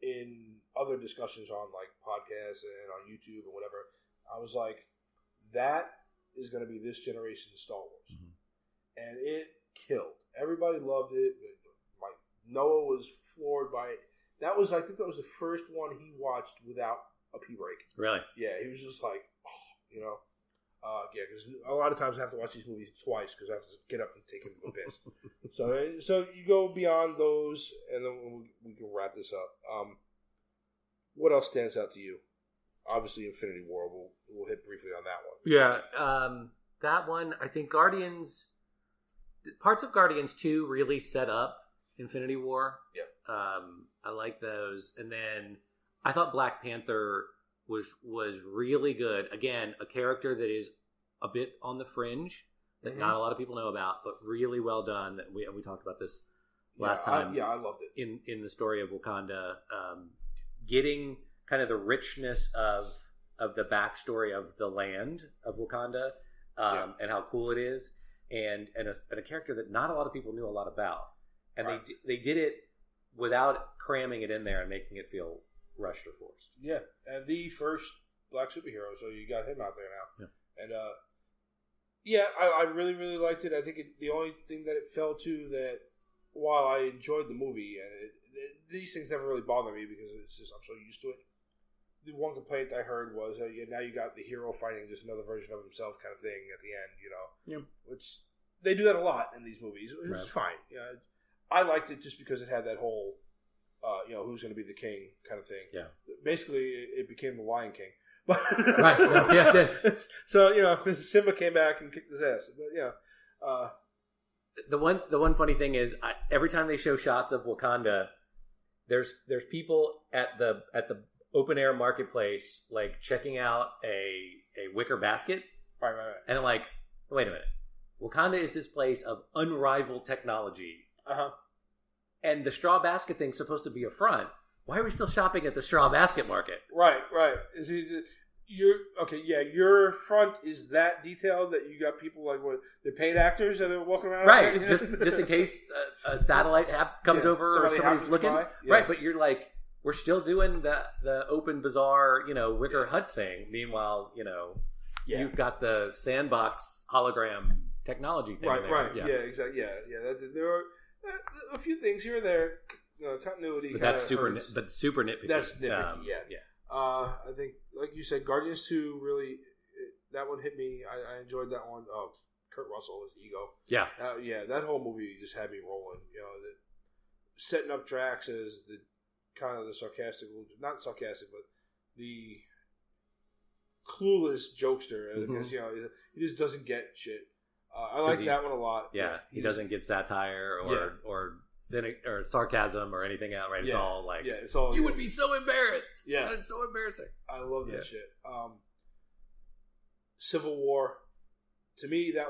in other discussions on like podcasts and on YouTube or whatever. I was like, that is going to be this generation's Star Wars, and it killed. Everybody loved it. Noah was floored by it. I think that was the first one he watched without a pee break. Really? Yeah, he was just like, because a lot of times I have to watch these movies twice because I have to get up and take a piss. So you go beyond those, and then we can wrap this up. What else stands out to you? Obviously, Infinity War. We'll hit briefly on that one. Yeah, that one. I think Guardians. parts of Guardians 2 really set up Infinity War. Yep. I like those. And then I thought Black Panther was really good. Again, a character that is a bit on the fringe that not a lot of people know about, but really well done. We talked about this last time. I loved it. In the story of Wakanda, getting kind of the richness of the backstory of the land of Wakanda, and how cool it is, and a character that not a lot of people knew a lot about, and they did it without cramming it in there and making it feel rushed or forced. Yeah, and the first black superhero, so you got him out there now. Yeah. And I really, really liked it. I think the only thing that it fell to that, while I enjoyed the movie, and these things never really bother me because it's just I'm so used to it. The one complaint I heard was, now you got the hero fighting just another version of himself kind of thing at the end, Yeah. Which they do that a lot in these movies. It's fine. I liked it just because it had that whole, who's going to be the king kind of thing. Yeah. Basically, it became the Lion King. Right. No, yeah, it did. So, Simba came back and kicked his ass. But, the one funny thing is, every time they show shots of Wakanda, there's people at the open air marketplace, like checking out a wicker basket. Right. And I'm like, wait a minute. Wakanda is this place of unrivaled technology. And the straw basket thing's supposed to be a front. Why are we still shopping at the straw basket market? Right. Is it, your front is that detailed that you got people like they're paid actors that are walking around, right? Just in case a satellite app comes over or somebody's looking, right? But you're like, we're still doing the open bazaar, wicker hut thing. Meanwhile, you've got the sandbox hologram technology thing. Right. Yeah, exactly. Yeah. There are a few things here and there. Continuity, but that's super nitpicky. That's nitpicky. I think, like you said, Guardians 2 really that one hit me. I enjoyed that one. Kurt Russell as Ego. Yeah, that whole movie just had me rolling. Setting up Drax as the kind of the sarcastic, not sarcastic, but the clueless jokester. Because he just doesn't get shit. I like that one a lot. Yeah, he doesn't get satire or cynic or sarcasm or anything else. Right? It's all like, it's all. You would be so embarrassed. Yeah, it's so embarrassing. I love that shit. Civil War, to me, that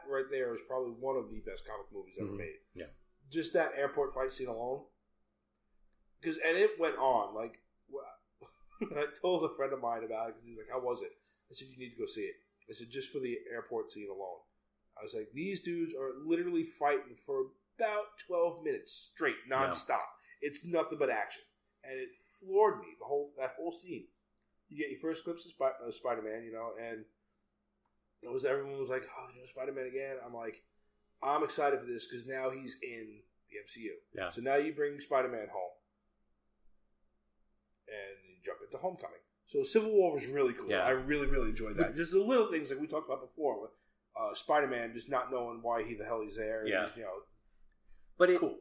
right there is probably one of the best comic movies ever made. Yeah, just that airport fight scene alone, and it went on. Like, I told a friend of mine about it. He was like, "How was it?" I said, "You need to go see it." I said, "Just for the airport scene alone." I was like, these dudes are literally fighting for about 12 minutes straight, nonstop. Yeah. It's nothing but action. And it floored me, that whole scene. You get your first glimpse of Spider-Man, and everyone was like, Spider-Man again? I'm like, I'm excited for this because now he's in the MCU. Yeah. So now you bring Spider-Man home. And you jump into Homecoming. So Civil War was really cool. Yeah. I really, really enjoyed that. Just the little things like we talked about before with Spider-Man just not knowing why the hell he's there. Yeah. Just, but cool.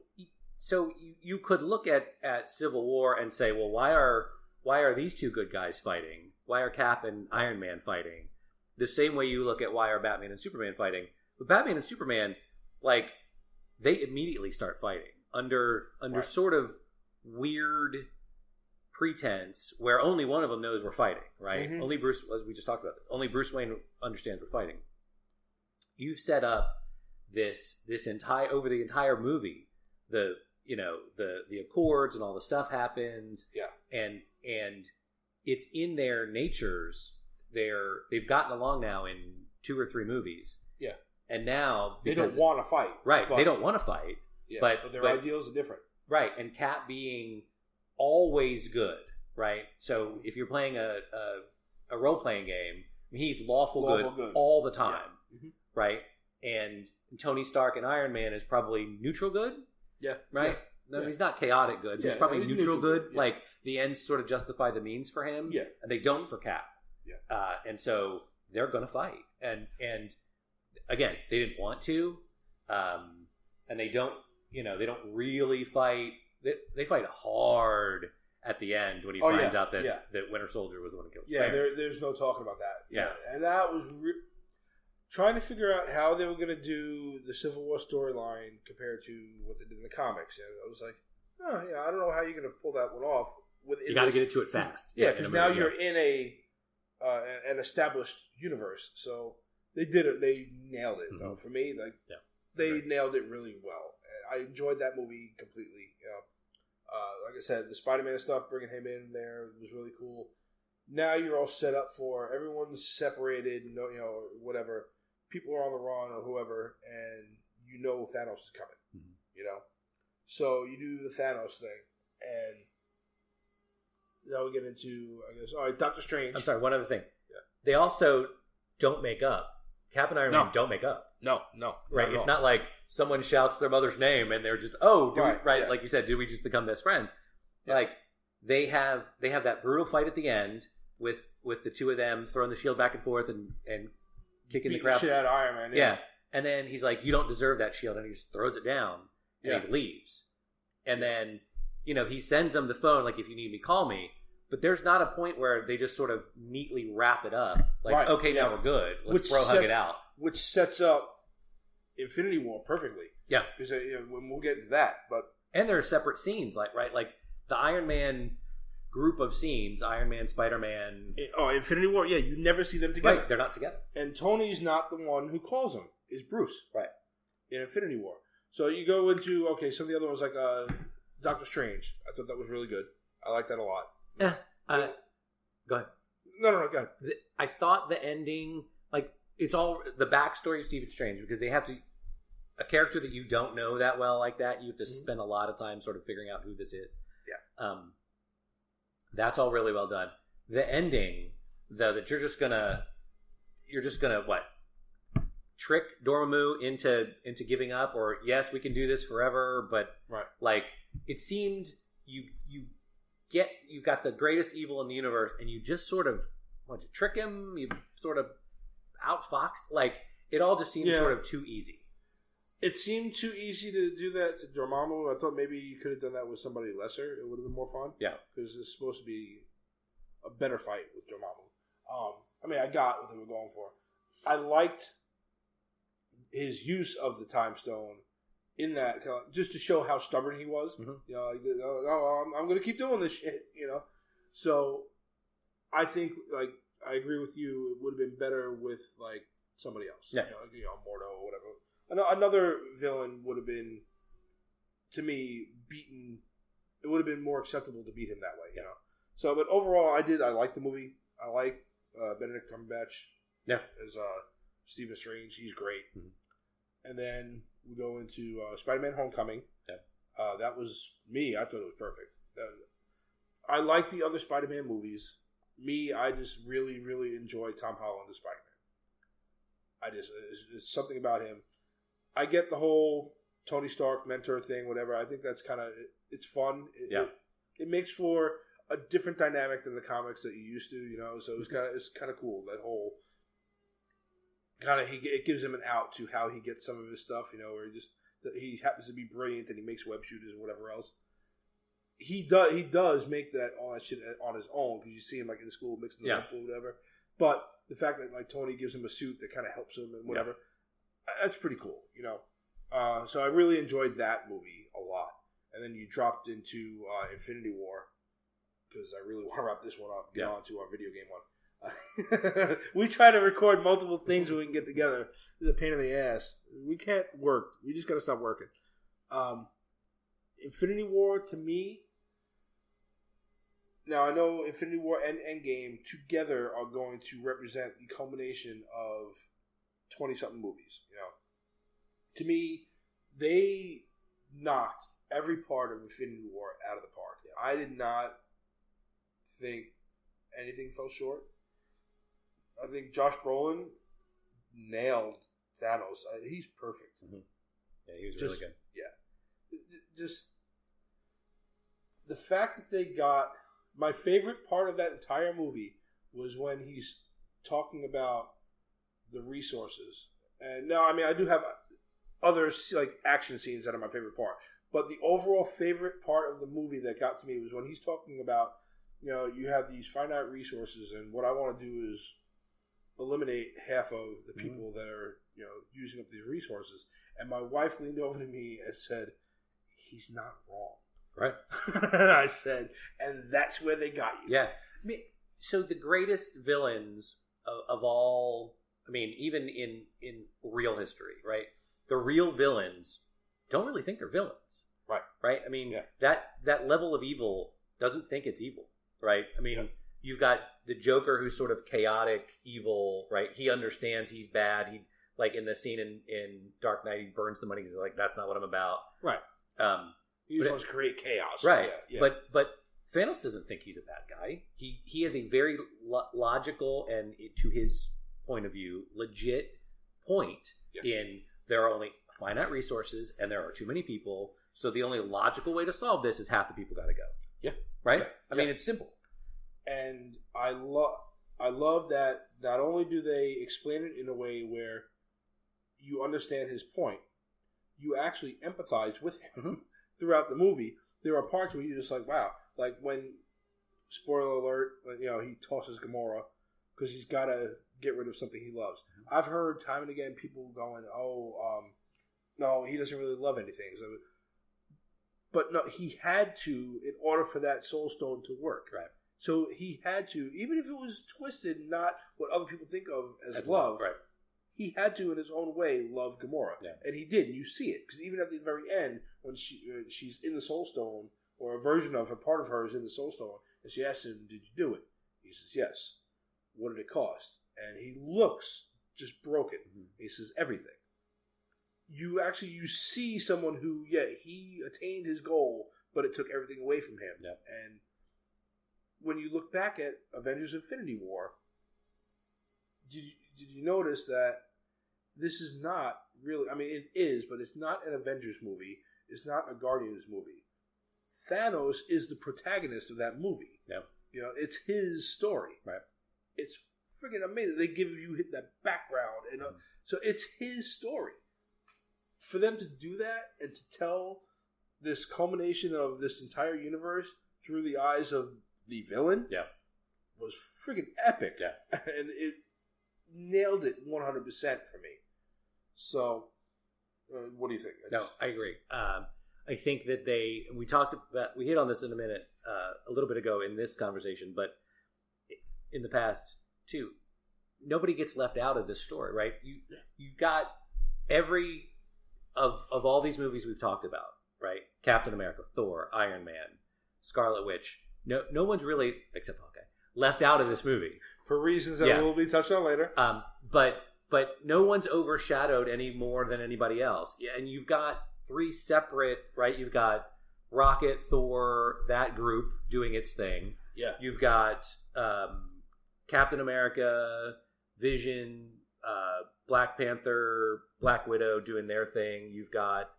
So you could look at Civil War and say, well, why are these two good guys fighting? Why are Cap and Iron Man fighting? The same way you look at why are Batman and Superman fighting. But Batman and Superman, like, they immediately start fighting under sort of weird pretense where only one of them knows we're fighting, right? Only Bruce, as we just talked about, only Bruce Wayne understands we're fighting. You've set up this over the entire movie, the Accords and all the stuff happens, and it's in their natures. They've gotten along now in 2 or 3 movies, and now they don't want to fight, right? They don't want to fight, but their ideals are different, right? And Cap being always good, right? So if you're playing a role playing game, he's lawful good all the time. Yeah. Right? And Tony Stark and Iron Man is probably neutral good. Yeah. Right? No, he's not chaotic good. He's probably neutral good. Yeah. Like, the ends sort of justify the means for him. Yeah. And they don't for Cap. Yeah. And so they're going to fight. And again, they didn't want to. And they don't really fight. They fight hard at the end when he finds out that Winter Soldier was the one who killed his parents. There's no talking about that. Yeah. And that was... trying to figure out how they were going to do the Civil War storyline compared to what they did in the comics. And I was like, oh, yeah, I don't know how you're going to pull that one off. You got to get into it fast. Yeah, because now you're in an established universe. So they did it. They nailed it. Though, for me, they nailed it really well. I enjoyed that movie completely. Like I said, the Spider-Man stuff, bringing him in there was really cool. Now you're all set up for everyone's separated, whatever. People are on the run or whoever, and you know Thanos is coming. So you do the Thanos thing, and now we get into, I guess, all right, Doctor Strange. I'm sorry, one other thing. Yeah. They also don't make up. Cap and Iron Man don't make up. No. Right, it's not like someone shouts their mother's name and they're just, like you said, did we just become best friends? Yeah. Like, they have that brutal fight at the end with the two of them throwing the shield back and forth and kicking the crap. Shit out of Iron Man. Yeah. And then he's like, you don't deserve that shield, and he just throws it down and he leaves. And then, he sends him the phone, like, if you need me, call me. But there's not a point where they just sort of neatly wrap it up. Like, okay, now we're good. Let's hug it out. Which sets up Infinity War perfectly. Yeah. Because we'll get into that. And there are separate scenes, like the Iron Man group of scenes, Iron Man, Spider-Man. Infinity War, you never see them together. Right, they're not together. And Tony's not the one who calls him. It's Bruce. Right. In Infinity War. So you go into, some of the other ones like Doctor Strange. I thought that was really good. I like that a lot. Yeah. Go ahead. No, go ahead. I thought the ending, it's all the backstory of Stephen Strange, because they have to, a character that you don't know that well like that, you have to spend a lot of time sort of figuring out who this is. Yeah. That's all really well done. The ending, though, that you're just gonna what? Trick Dormammu into giving up, or yes, we can do this forever, but it seemed you've got the greatest evil in the universe, and you just sort of want to trick him. You sort of outfoxed. It all just seemed sort of too easy. It seemed too easy to do that to Dormammu. I thought maybe you could have done that with somebody lesser. It would have been more fun. Yeah, because it's supposed to be a better fight with Dormammu. I got what they were going for. I liked his use of the Time Stone in that, just to show how stubborn he was. Mm-hmm. I'm going to keep doing this shit. So I think I agree with you. It would have been better with somebody else. Yeah. Mordo or whatever. Another villain would have been, to me, beaten. It would have been more acceptable to beat him that way. So, but overall, I liked the movie. I like Benedict Cumberbatch. Yeah. As Stephen Strange, he's great. Mm-hmm. And then we go into Spider-Man: Homecoming. Yeah. That was me. I thought it was perfect. I like the other Spider-Man movies. I just really, really enjoy Tom Holland as Spider-Man. It's something about him. I get the whole Tony Stark mentor thing, whatever. I think that's kind of, it's fun. It makes for a different dynamic than the comics that you used to, So it's kind of cool, that whole it gives him an out to how he gets some of his stuff, where he happens to be brilliant and he makes web shooters or whatever else. He does make all that shit on his own, because you see him in the school mixing the web food, whatever. But the fact that Tony gives him a suit that kind of helps him and whatever, that's pretty cool, So I really enjoyed that movie a lot. And then you dropped into Infinity War, because I really want to wrap this one up and get on to our video game one. We try to record multiple things when we can get together. It's a pain in the ass. We can't work. We just got to stop working. Infinity War, to me, now I know Infinity War and Endgame together are going to represent the culmination of 20-something movies. To me, they knocked every part of Infinity War out of the park. I did not think anything fell short. I think Josh Brolin nailed Thanos. He's perfect. Mm-hmm. Yeah, he was really good. Yeah. Just the fact that they got... My favorite part of that entire movie was when he's talking about the resources. And now, I do have other action scenes that are my favorite part. But the overall favorite part of the movie that got to me was when he's talking about, you have these finite resources, and what I want to do is eliminate half of the people that are, using up these resources. And my wife leaned over to me and said, "He's not wrong." Right. And I said, and that's where they got you. Yeah. I mean, so the greatest villains of all, I mean, even in real history, right? The real villains don't really think they're villains. Right. Right? I mean, that level of evil doesn't think it's evil, right? I mean, you've got the Joker who's sort of chaotic evil, right? He understands he's bad. He, like in the scene in Dark Knight, he burns the money. He's like, that's not what I'm about. Right. He just wants to create chaos. Right. Yeah. But Thanos doesn't think he's a bad guy. He has a very logical and, to his point of view, legit point in there are only finite resources and there are too many people. So the only logical way to solve this is half the people got to go. Yeah. Right? I mean, it's simple. And I love that not only do they explain it in a way where you understand his point, you actually empathize with him throughout the movie. There are parts where you're just like, wow. Like when, spoiler alert, he tosses Gamora because he's got to get rid of something he loves. I've heard time and again people going, no, he doesn't really love anything. So, but no, he had to in order for that Soul Stone to work. Right. So he had to, even if it was twisted, not what other people think of as love. Right. He had to, in his own way, love Gamora. Yeah. And he did. And you see it. Because even at the very end, when she's in the Soul Stone, or a version of her, part of her is in the Soul Stone, and she asks him, "Did you do it?" He says, "Yes." "What did it cost?" And he looks just broken. He says, "Everything." You see someone who, he attained his goal, but it took everything away from him. Yeah. And when you look back at Avengers Infinity War, did you notice that this is not really, I mean, it is, but it's not an Avengers movie. It's not a Guardians movie. Thanos is the protagonist of that movie. Yeah. It's his story. Right. It's freaking amazing. They give you that background. And so it's his story. For them to do that and to tell this culmination of this entire universe through the eyes of the villain was freaking epic. Yeah. And it nailed it 100% for me. So, what do you think? No, I agree. I think that we hit on this in a minute, a little bit ago in this conversation, but in the past too, nobody gets left out of this story, right? You got every of all these movies we've talked about, right? Captain America, Thor, Iron Man, Scarlet Witch. No one's really, except Hawkeye, left out of this movie for reasons that will be touched on later. But no one's overshadowed any more than anybody else. Yeah, and you've got three separate, right? You've got Rocket, Thor, that group doing its thing. Yeah. You've got Captain America, Vision, Black Panther, Black Widow doing their thing. You've got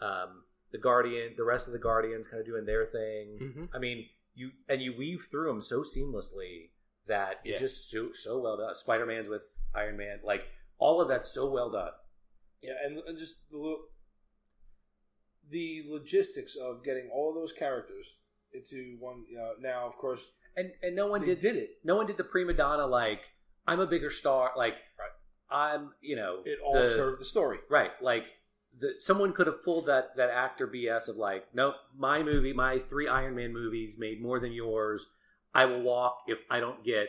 the rest of the Guardians kind of doing their thing. Mm-hmm. I mean, you weave through them so seamlessly that it's just so well done. Spider-Man's with Iron Man, like all of that's so well done. Yeah, and just the logistics of getting all those characters into one. Now, of course, and no one did it. No one did the prima donna like I'm a bigger star. Like I'm, it all served the story, right? Like someone could have pulled that actor BS of like, nope, my 3 Iron Man movies made more than yours. I will walk if I don't get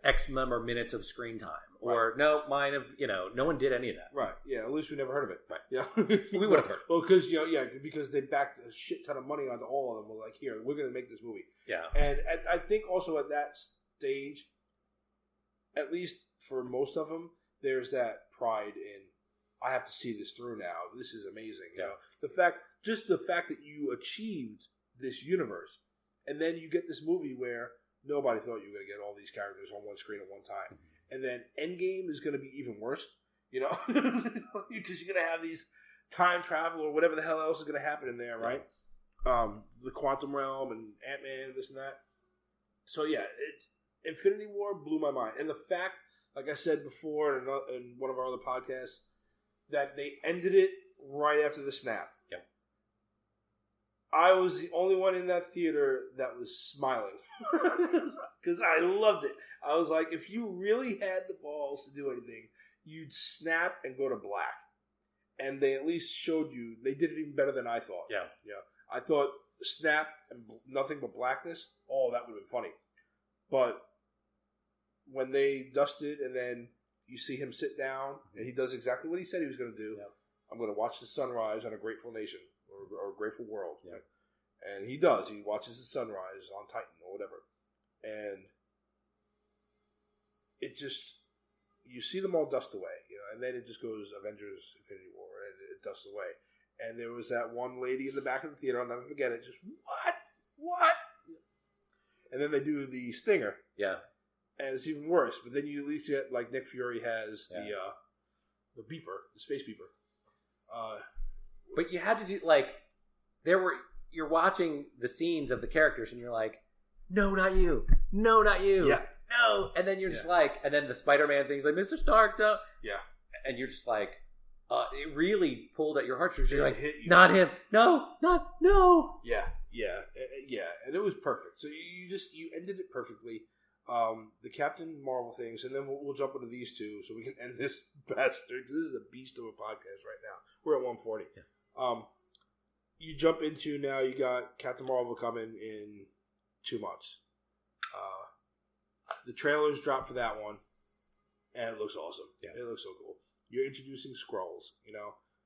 X number of minutes of screen time. Or no, mine have no one did any of that. Right. Yeah. At least we never heard of it. Right. Yeah. We would have heard. Well, because because they backed a shit ton of money onto all of them. We're like, here, we're going to make this movie. Yeah. And I think also at that stage, at least for most of them, there's that pride in I have to see this through now. This is amazing. Yeah. The fact that you achieved this universe, and then you get this movie where nobody thought you were going to get all these characters on one screen at one time. Mm-hmm. And then Endgame is going to be even worse, because you're going to have these time travel or whatever the hell else is going to happen in there, right? The quantum realm and Ant-Man, this and that. So yeah, Infinity War blew my mind, and the fact, like I said before in one of our other podcasts, that they ended it right after the snap. Yep. I was the only one in that theater that was smiling because I loved it. I was like, if you really had the balls to do anything, you'd snap and go to black. And they at least showed you, they did it even better than I thought. Yeah. I thought snap and nothing but blackness, that would have been funny. But when they dusted and then you see him sit down and he does exactly what he said he was going to do, I'm going to watch the sunrise on a grateful nation. Or a grateful world, right? And he does. He watches the sunrise on Titan or whatever, and it just you see them all dust away, and then it just goes Avengers: Infinity War, and it dusts away. And there was that one lady in the back of the theater. I'll never forget it. Just what? And then they do the stinger, and it's even worse. But then you at least get like Nick Fury has the beeper, the space beeper. But you had to do you're watching the scenes of the characters and you're like, no, not you. No, not you. Yeah. No. And then you're just like, and then the Spider-Man thing's like, Mr. Stark, don't. Yeah. And you're just like, it really pulled at your heartstrings. You're like, hit you. Not him. No. Yeah. And it was perfect. So you ended it perfectly. The Captain Marvel things, and then we'll jump into these two so we can end this bastard. This is a beast of a podcast right now. We're at 140. Yeah. You jump into now. You got Captain Marvel coming in 2 months. The trailers dropped for that one, and it looks awesome. Yeah. It looks so cool. You're introducing Skrulls,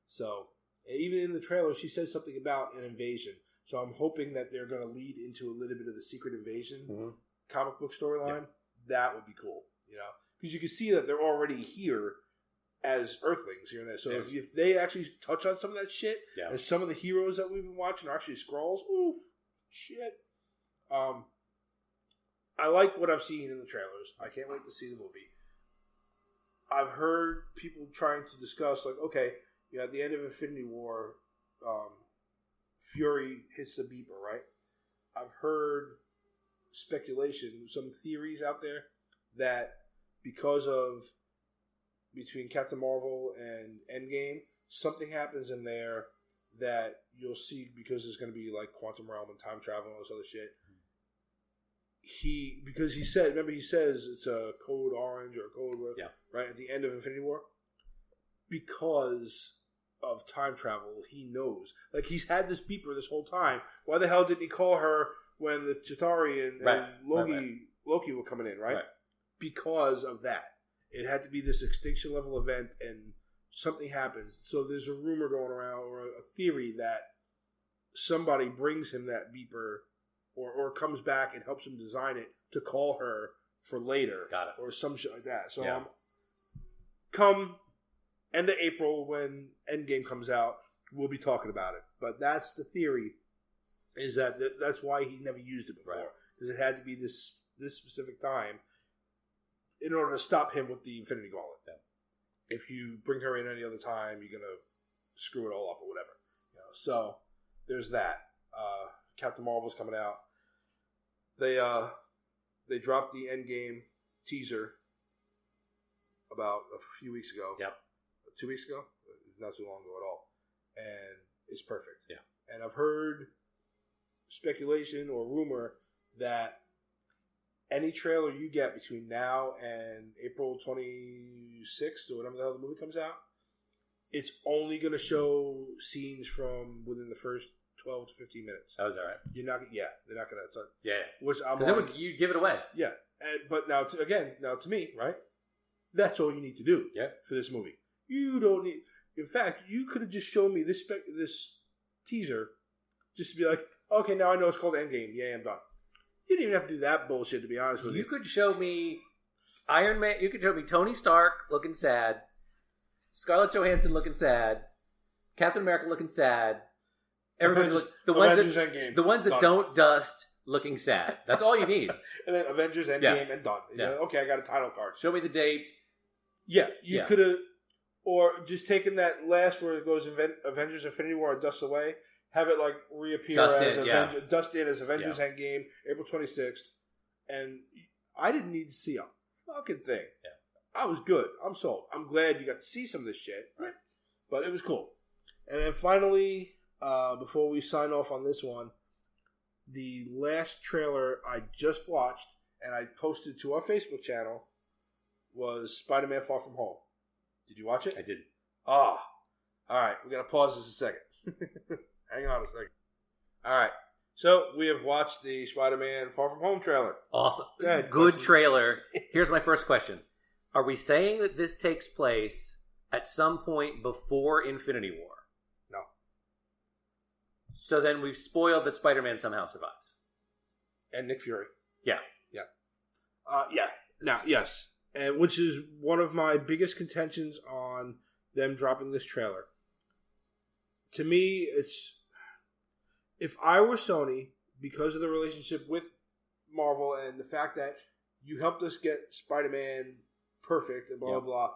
So even in the trailer, she says something about an invasion. So I'm hoping that they're going to lead into a little bit of the Secret Invasion comic book storyline. That would be cool, because you can see that they're already here as Earthlings here and there. So if they actually touch on some of that shit, and some of the heroes that we've been watching are actually Skrulls, oof, shit. I like what I've seen in the trailers. I can't wait to see the movie. I've heard people trying to discuss, like, okay, at the end of Infinity War, Fury hits the beeper, right? I've heard speculation, some theories out there that because of between Captain Marvel and Endgame, something happens in there that you'll see because there's going to be like quantum realm and time travel and all this other shit. Because he said, remember he says it's a code orange or a code right at the end of Infinity War. Because of time travel, he knows. Like he's had this beeper this whole time. Why the hell didn't he call her when the Chitauri and Loki were coming in, right? Because of that. It had to be this extinction level event and something happens. So there's a rumor going around or a theory that somebody brings him that beeper or comes back and helps him design it to call her for later. Got it. Or some shit like that. So come end of April when Endgame comes out, we'll be talking about it. But that's the theory, is that's why he never used it before. Because it had to be this specific time in order to stop him with the Infinity Gauntlet. Yeah. If you bring her in any other time, you're going to screw it all up or whatever. So there's that. Captain Marvel's coming out. They dropped the Endgame teaser about a few weeks ago. Yep. 2 weeks ago? Not too long ago at all. And it's perfect. Yeah. And I've heard speculation or rumor that any trailer you get between now and April 26th or whenever the hell the movie comes out, it's only going to show scenes from within the first 12 to 15 minutes. Oh, is that right? You're not. Yeah, they're not going to. Yeah. Which I'm because you give it away. Yeah, but now to me, right? That's all you need to do. For this movie, you don't need. In fact, you could have just shown me this teaser, just to be like, okay, now I know it's called Endgame. Yeah, I'm done. You didn't even have to do that bullshit, to be honest with you. You could show me Iron Man. You could show me Tony Stark looking sad, Scarlett Johansson looking sad, Captain America looking sad. Everybody the ones that don't dust looking sad. That's all you need. And then Avengers Endgame and done. Okay, I got a title card. Show me the date. Yeah, you could have, or just taken that last where it goes Avengers Infinity War and dust away. Have it like reappear dust in as Avengers Endgame, April 26th, and I didn't need to see a fucking thing. Yeah. I was good. I'm sold. I'm glad you got to see some of this shit. Right. But it was cool. And then finally, before we sign off on this one, the last trailer I just watched and I posted to our Facebook channel was Spider-Man Far From Home. Did you watch it? I didn't. All right. We got to pause this a second. Hang on a second. All right. So we have watched the Spider-Man Far From Home trailer. Awesome. Good trailer. Here's my first question. Are we saying that this takes place at some point before Infinity War? No. So then we've spoiled that Spider-Man somehow survives. And Nick Fury. Yeah. Yeah. Now, yes. And which is one of my biggest contentions on them dropping this trailer. To me, it's... If I were Sony, because of the relationship with Marvel and the fact that you helped us get Spider-Man perfect and blah, blah, blah,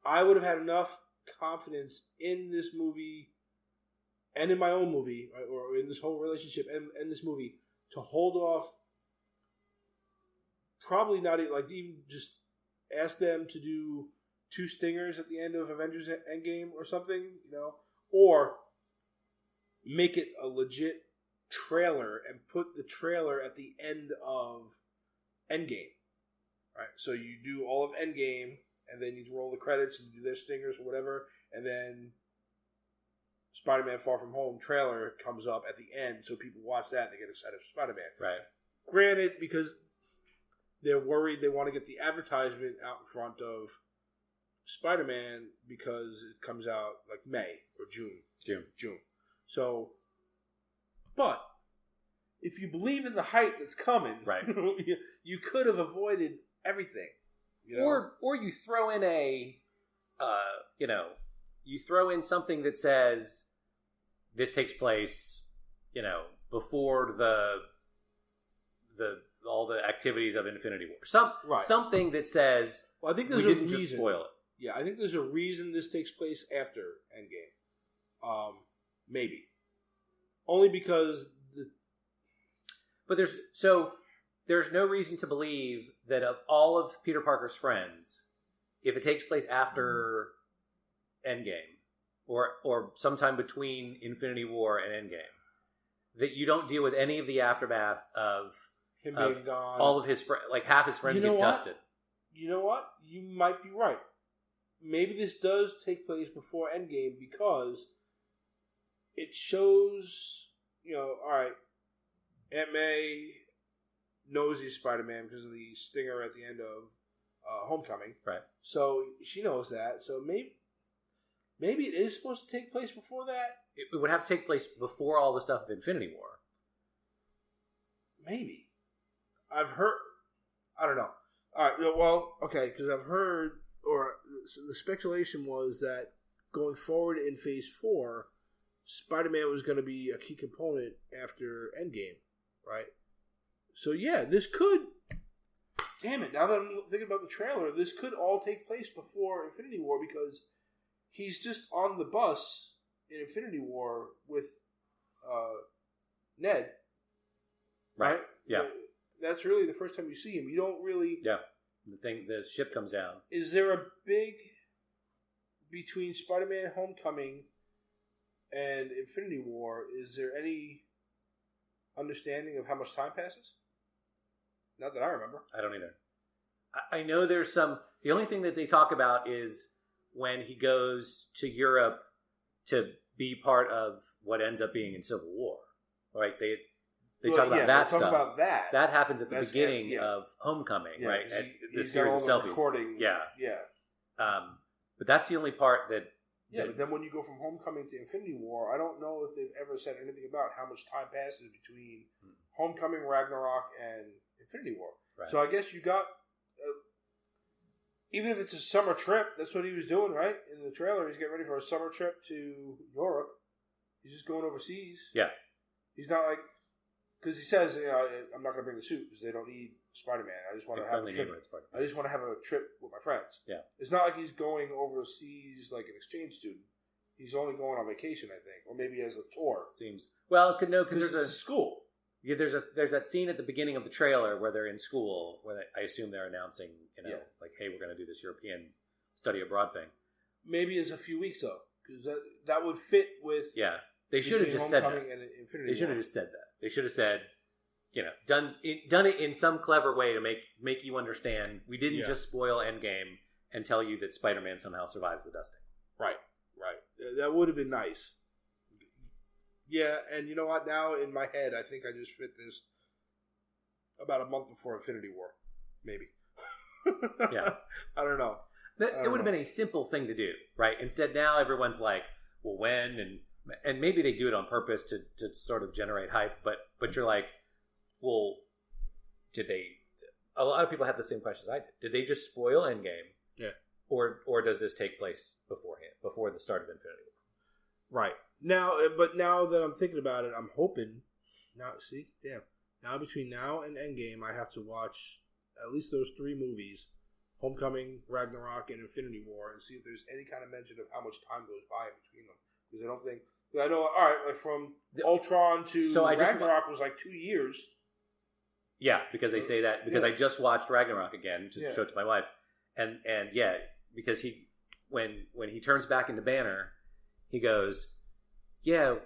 I would have had enough confidence in this movie and in my own movie, or in this whole relationship and this movie, to hold off. Probably not, like, even just ask them to do 2 stingers at the end of Avengers Endgame or something, or make it a legit trailer and put the trailer at the end of Endgame. Right? So you do all of Endgame, and then you roll the credits and do their stingers or whatever, and then Spider-Man Far From Home trailer comes up at the end, so people watch that and they get excited for Spider-Man. Right. Granted, because they're worried they want to get the advertisement out in front of Spider-Man because it comes out like May or June. So, but if you believe in the hype that's coming, right, you could have avoided everything. Or you throw in you throw in something that says this takes place, before the all the activities of Infinity War. Something that says, well, I think there's we didn't just spoil it. Yeah, I think there's a reason this takes place after Endgame. Maybe. Only because But there's no reason to believe that of all of Peter Parker's friends, if it takes place after Endgame or sometime between Infinity War and Endgame, that you don't deal with any of the aftermath of him being gone. All of his friends, like half his friends get dusted. You know what? You might be right. Maybe this does take place before Endgame because it shows, all right, Aunt May knows he's Spider-Man because of the stinger at the end of Homecoming. Right. So she knows that. So maybe it is supposed to take place before that. It would have to take place before all the stuff of Infinity War. Maybe. I've heard... I don't know. All right, well, okay, because I've heard... Or the speculation was that going forward in Phase 4, Spider-Man was going to be a key component after Endgame, right? So yeah, this could... Damn it, now that I'm thinking about the trailer, this could all take place before Infinity War because he's just on the bus in Infinity War with Ned. Right? Yeah. That's really the first time you see him. You don't really... Yeah. The ship comes down. Is there a big... Between Spider-Man Homecoming and Infinity War, is there any understanding of how much time passes? Not that I remember. I don't either. I know there's some... The only thing that they talk about is when he goes to Europe to be part of what ends up being in Civil War. Right? They talk about that stuff. About that. That happens at the beginning of Homecoming, right? At the series of selfies. Recording. Yeah. But that's the only part that... Yeah, but then when you go from Homecoming to Infinity War, I don't know if they've ever said anything about how much time passes between Homecoming, Ragnarok, and Infinity War. Right. So I guess you got... even if it's a summer trip, that's what he was doing, right? In the trailer, he's getting ready for a summer trip to Europe. He's just going overseas. Yeah. He's not like... Because he says, I'm not going to bring the suit because they don't need Spider-Man. I just want to have a trip. I just want to have a trip with my friends. Yeah. It's not like he's going overseas like an exchange student. He's only going on vacation, I think, or maybe as a tour. Seems well, no, because there's a school. Yeah, there's that scene at the beginning of the trailer where they're in school, where I assume they're announcing, like, hey, we're going to do this European study abroad thing. Maybe it's a few weeks though, because that would fit with. Yeah. They should have just said that. They should have just said that. They should have said, done it in some clever way to make you understand. We didn't just spoil Endgame and tell you that Spider-Man somehow survives the dusting. Right. That would have been nice. Yeah, and you know what? Now in my head, I think I just fit this about a month before Infinity War, maybe. Yeah, I don't know. It would have been a simple thing to do, right? Instead, now everyone's like, "Well, when?" and maybe they do it on purpose to sort of generate hype. But you're like, "Well, did they?" A lot of people have the same questions I did. Did they just spoil Endgame? Yeah. Or does this take place beforehand, before the start of Infinity War? Right. Now that I'm thinking about it, I'm hoping. Now between now and Endgame, I have to watch at least those 3 movies: Homecoming, Ragnarok, and Infinity War, and see if there's any kind of mention of how much time goes by in between them. Because I don't think I know. All right, like from Ultron to Ragnarok was like 2 years. Yeah, because they say that because I just watched Ragnarok again to show it to my wife, and because when he turns back into Banner, he goes, is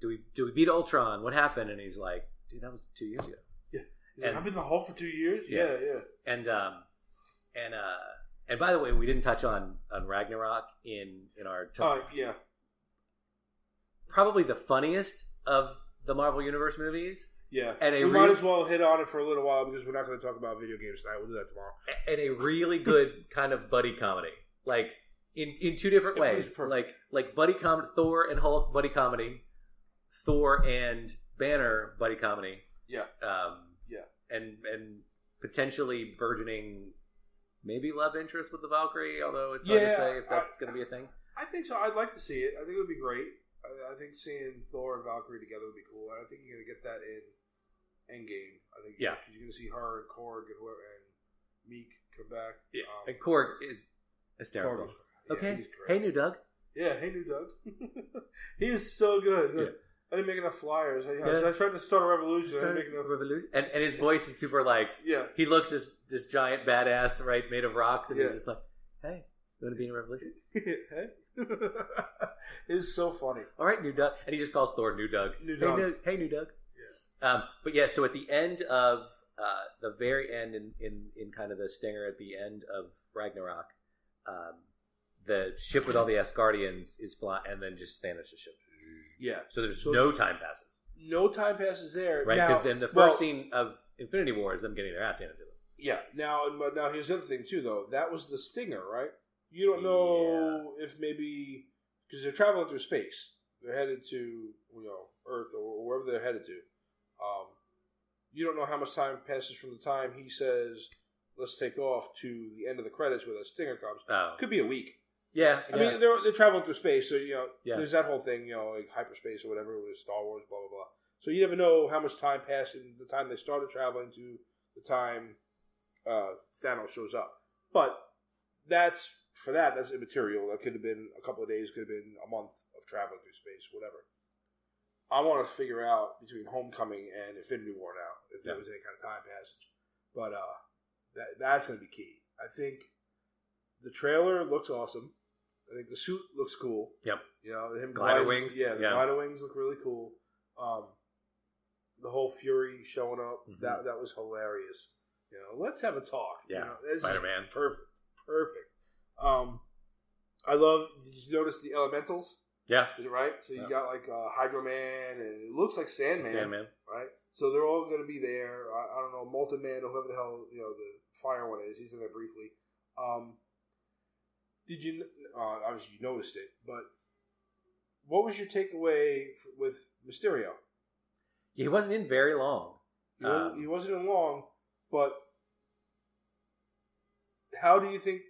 do we beat Ultron? What happened? And he's like, dude, that was 2 years ago. Yeah, I've been the Hulk for 2 years. Yeah. And by the way, we didn't touch on Ragnarok in our probably the funniest of the Marvel Universe movies. Yeah, and we might as well hit on it for a little while because we're not going to talk about video games tonight. We'll do that tomorrow. And a really good kind of buddy comedy, like in 2 different ways, like buddy comedy, Thor and Hulk buddy comedy, Thor and Banner buddy comedy. Yeah. And potentially burgeoning, maybe love interest with the Valkyrie, although it's hard to say if that's going to be a thing. I think so. I'd like to see it. I think it would be great. I think seeing Thor and Valkyrie together would be cool. And I think you're going to get that in Endgame. I think because you're going to see her and Korg and whoever and Meek come back. Yeah. And Korg is hysterical. Okay. Hey, new Doug. Yeah. Hey, new Doug. He is so good. Yeah. I didn't make enough flyers. I tried to start a revolution. And his voice is super like, he looks this giant badass, right, made of rocks, and he's just like, hey, you want to be in a revolution? Hey. It's so funny. All right, new Doug. And he just calls Thor new Doug. Hey, new Doug. Yeah. So at the end of, the very end, in kind of the stinger at the end of Ragnarok, the ship with all the Asgardians is flying, and then just Thanos' ship. Yeah. So there's no time passes. No time passes there. Right, because then the first scene of Infinity War is them getting their ass handed to them. Yeah. Now here's the other thing, too, though. That was the stinger, right? You don't know if maybe... Because they're traveling through space. They're headed to, Earth or wherever they're headed to. You don't know how much time passes from the time he says, let's take off, to the end of the credits where the stinger comes. Oh. Could be a week. Yeah, I mean they're traveling through space, so there's that whole thing, like hyperspace or whatever with Star Wars, blah blah blah. So you never know how much time passed in the time they started traveling to the time Thanos shows up. But that's immaterial. That could have been a couple of days, could have been a month of traveling through space, whatever. I want to figure out between Homecoming and Infinity War now if there was any kind of time passage. But that's going to be key. I think the trailer looks awesome. I think the suit looks cool. Yep. Him glider wings. Yeah, the glider wings look really cool. The whole Fury showing up, that was hilarious. Let's have a talk. Yeah, Spider-Man. Perfect. I love. Did you notice the elementals? Yeah. Right. So you got like Hydro Man, and it looks like Sandman. Right. So they're all going to be there. I don't know, Molten Man or whoever the hell the fire one is. He's in there briefly. Did you? Obviously, you noticed it, but what was your takeaway with Mysterio? He wasn't in very long. He wasn't in long, but how do you think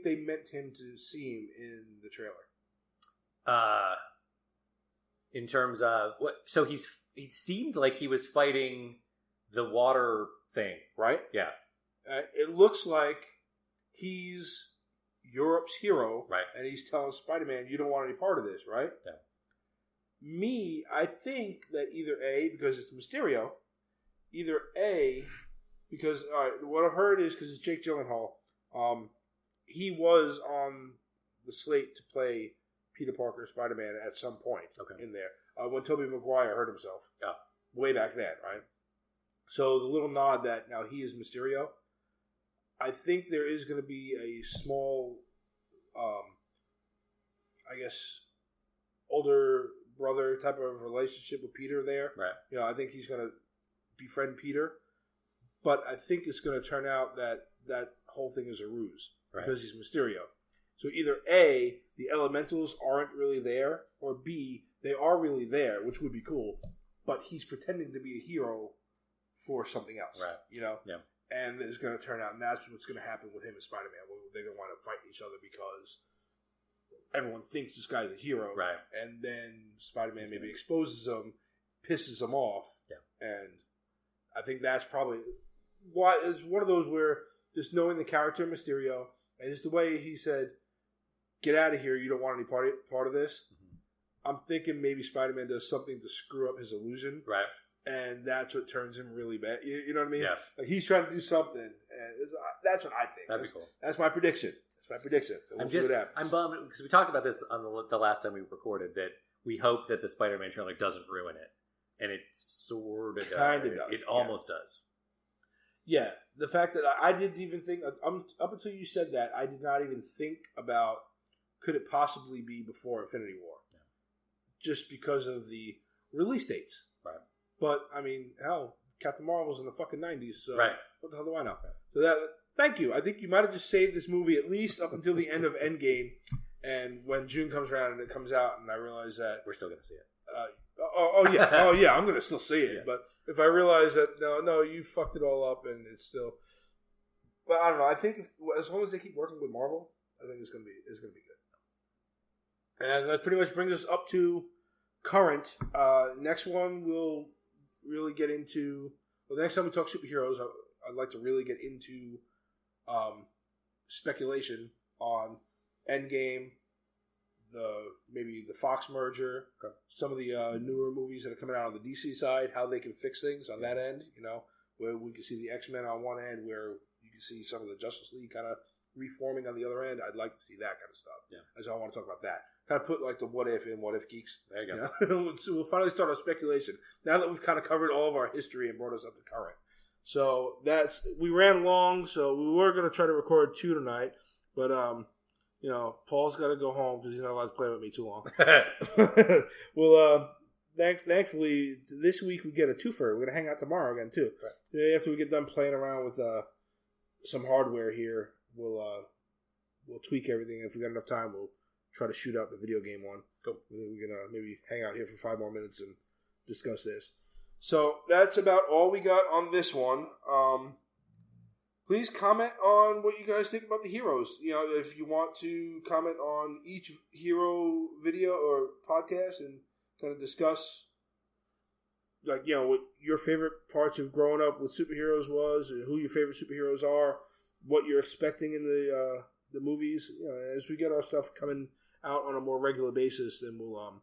they meant him to seem in the trailer? In terms of what? So he seemed like he was fighting the water thing, right? Yeah. It looks like he's Europe's hero, right? And he's telling Spider-Man, "You don't want any part of this," right? Yeah. I think that either A, because it's Mysterio, because what I've heard is because it's Jake Gyllenhaal. He was on the slate to play Peter Parker Spider-Man at some point in there. When Tobey Maguire hurt himself. Way back then, right? So the little nod that now he is Mysterio. I think there is going to be a small, I guess, older brother type of relationship with Peter there. Right. I think he's going to befriend Peter. But I think it's going to turn out that that whole thing is a ruse. Right. Because he's Mysterio. So either A, the elementals aren't really there, or B, they are really there, which would be cool, but he's pretending to be a hero for something else. Right. Yeah. And it's going to turn out, and that's what's going to happen with him and Spider-Man. They're going to want to fight each other because everyone thinks this guy's a hero. Right. And then Spider-Man maybe exposes him, pisses him off. Yeah. And I think that's probably why it's one of those where just knowing the character of Mysterio, and just the way he said, "Get out of here! You don't want any part of this." Mm-hmm. I'm thinking maybe Spider-Man does something to screw up his illusion, right? And that's what turns him really bad. You know what I mean? Yeah. Like he's trying to do something, and that's what I think. That'd be cool. That's my prediction. So I'm bummed because we talked about this on the last time we recorded that we hope that the Spider-Man trailer doesn't ruin it, and it sort of does. It almost does. Yeah, the fact that I didn't even think up until you said that, I did not even think about could it possibly be before Infinity War, just because of the release dates. Right. But I mean, hell, Captain Marvel was in the fucking 90s, so right. What the hell do I know? So that, thank you. I think you might have just saved this movie at least up until the end of Endgame, and when June comes around and it comes out, and I realize that we're still going to see it. Yeah, I'm going to still see it. Yeah. But if I realize that no, you fucked it all up, and it's still, but I don't know. I think as long as they keep working with Marvel, I think it's going to be good. And that pretty much brings us up to current. Next one we'll really get into. Well, the next time we talk superheroes, I'd like to really get into speculation on Endgame, maybe the Fox merger, some of the newer movies that are coming out on the DC side, how they can fix things on that end. Where we can see the X-Men on one end, where you can see some of the Justice League kind of reforming on the other end. I'd like to see that kind of stuff. Yeah, so I want to talk about that. Kind of put like the what if in What If Geeks. There you go. So we'll finally start our speculation now that we've kind of covered all of our history and brought us up to current. So we ran long, so we were going to try to record 2 tonight, but Paul's got to go home because he's not allowed to play with me too long. Well, thankfully this week we get a twofer. We're going to hang out tomorrow again too. Right. After we get done playing around with some hardware here, we'll tweak everything. If we got enough time, we'll try to shoot out the video game one. Cool. We're going to maybe hang out here for 5 more minutes and discuss this. So that's about all we got on this one. Please comment on what you guys think about the heroes. If you want to comment on each hero video or podcast and kind of discuss, what your favorite parts of growing up with superheroes was, and who your favorite superheroes are, what you're expecting in the movies. As we get our stuff coming out on a more regular basis, then we'll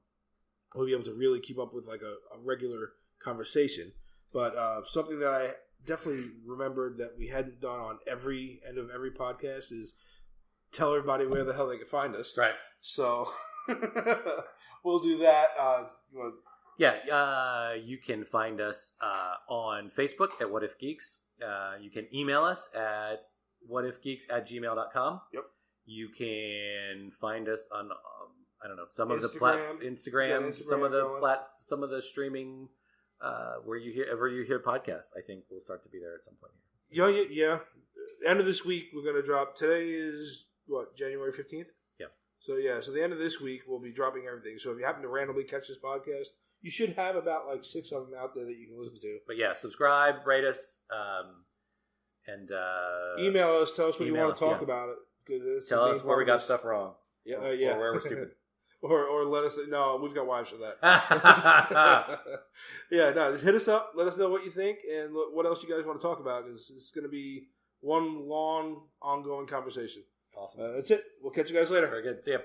be able to really keep up with like a regular conversation. But something that I definitely remembered that we hadn't done on every end of every podcast is tell everybody where the hell they can find us. Right. So we'll do that. You can find us on Facebook at What If Geeks. You can email us at whatifgeeks@gmail.com. Yep. You can find us on some of Instagram, some of the streaming wherever you hear podcasts. I think we'll start to be there at some point here. Yeah. End of this week we're going to drop. Today is January 15th. Yeah. So the end of this week we'll be dropping everything. So if you happen to randomly catch this podcast, you should have about like 6 of them out there that you can listen to. But yeah, subscribe, rate us, and email us. Tell us what you want to talk about it. Tell us where we got stuff wrong. Yeah, or where we're stupid. Or let us know. We've got wives for that. Just hit us up. Let us know what you think and what else you guys want to talk about. It's going to be one long, ongoing conversation. Awesome. That's it. We'll catch you guys later. Very good. See ya.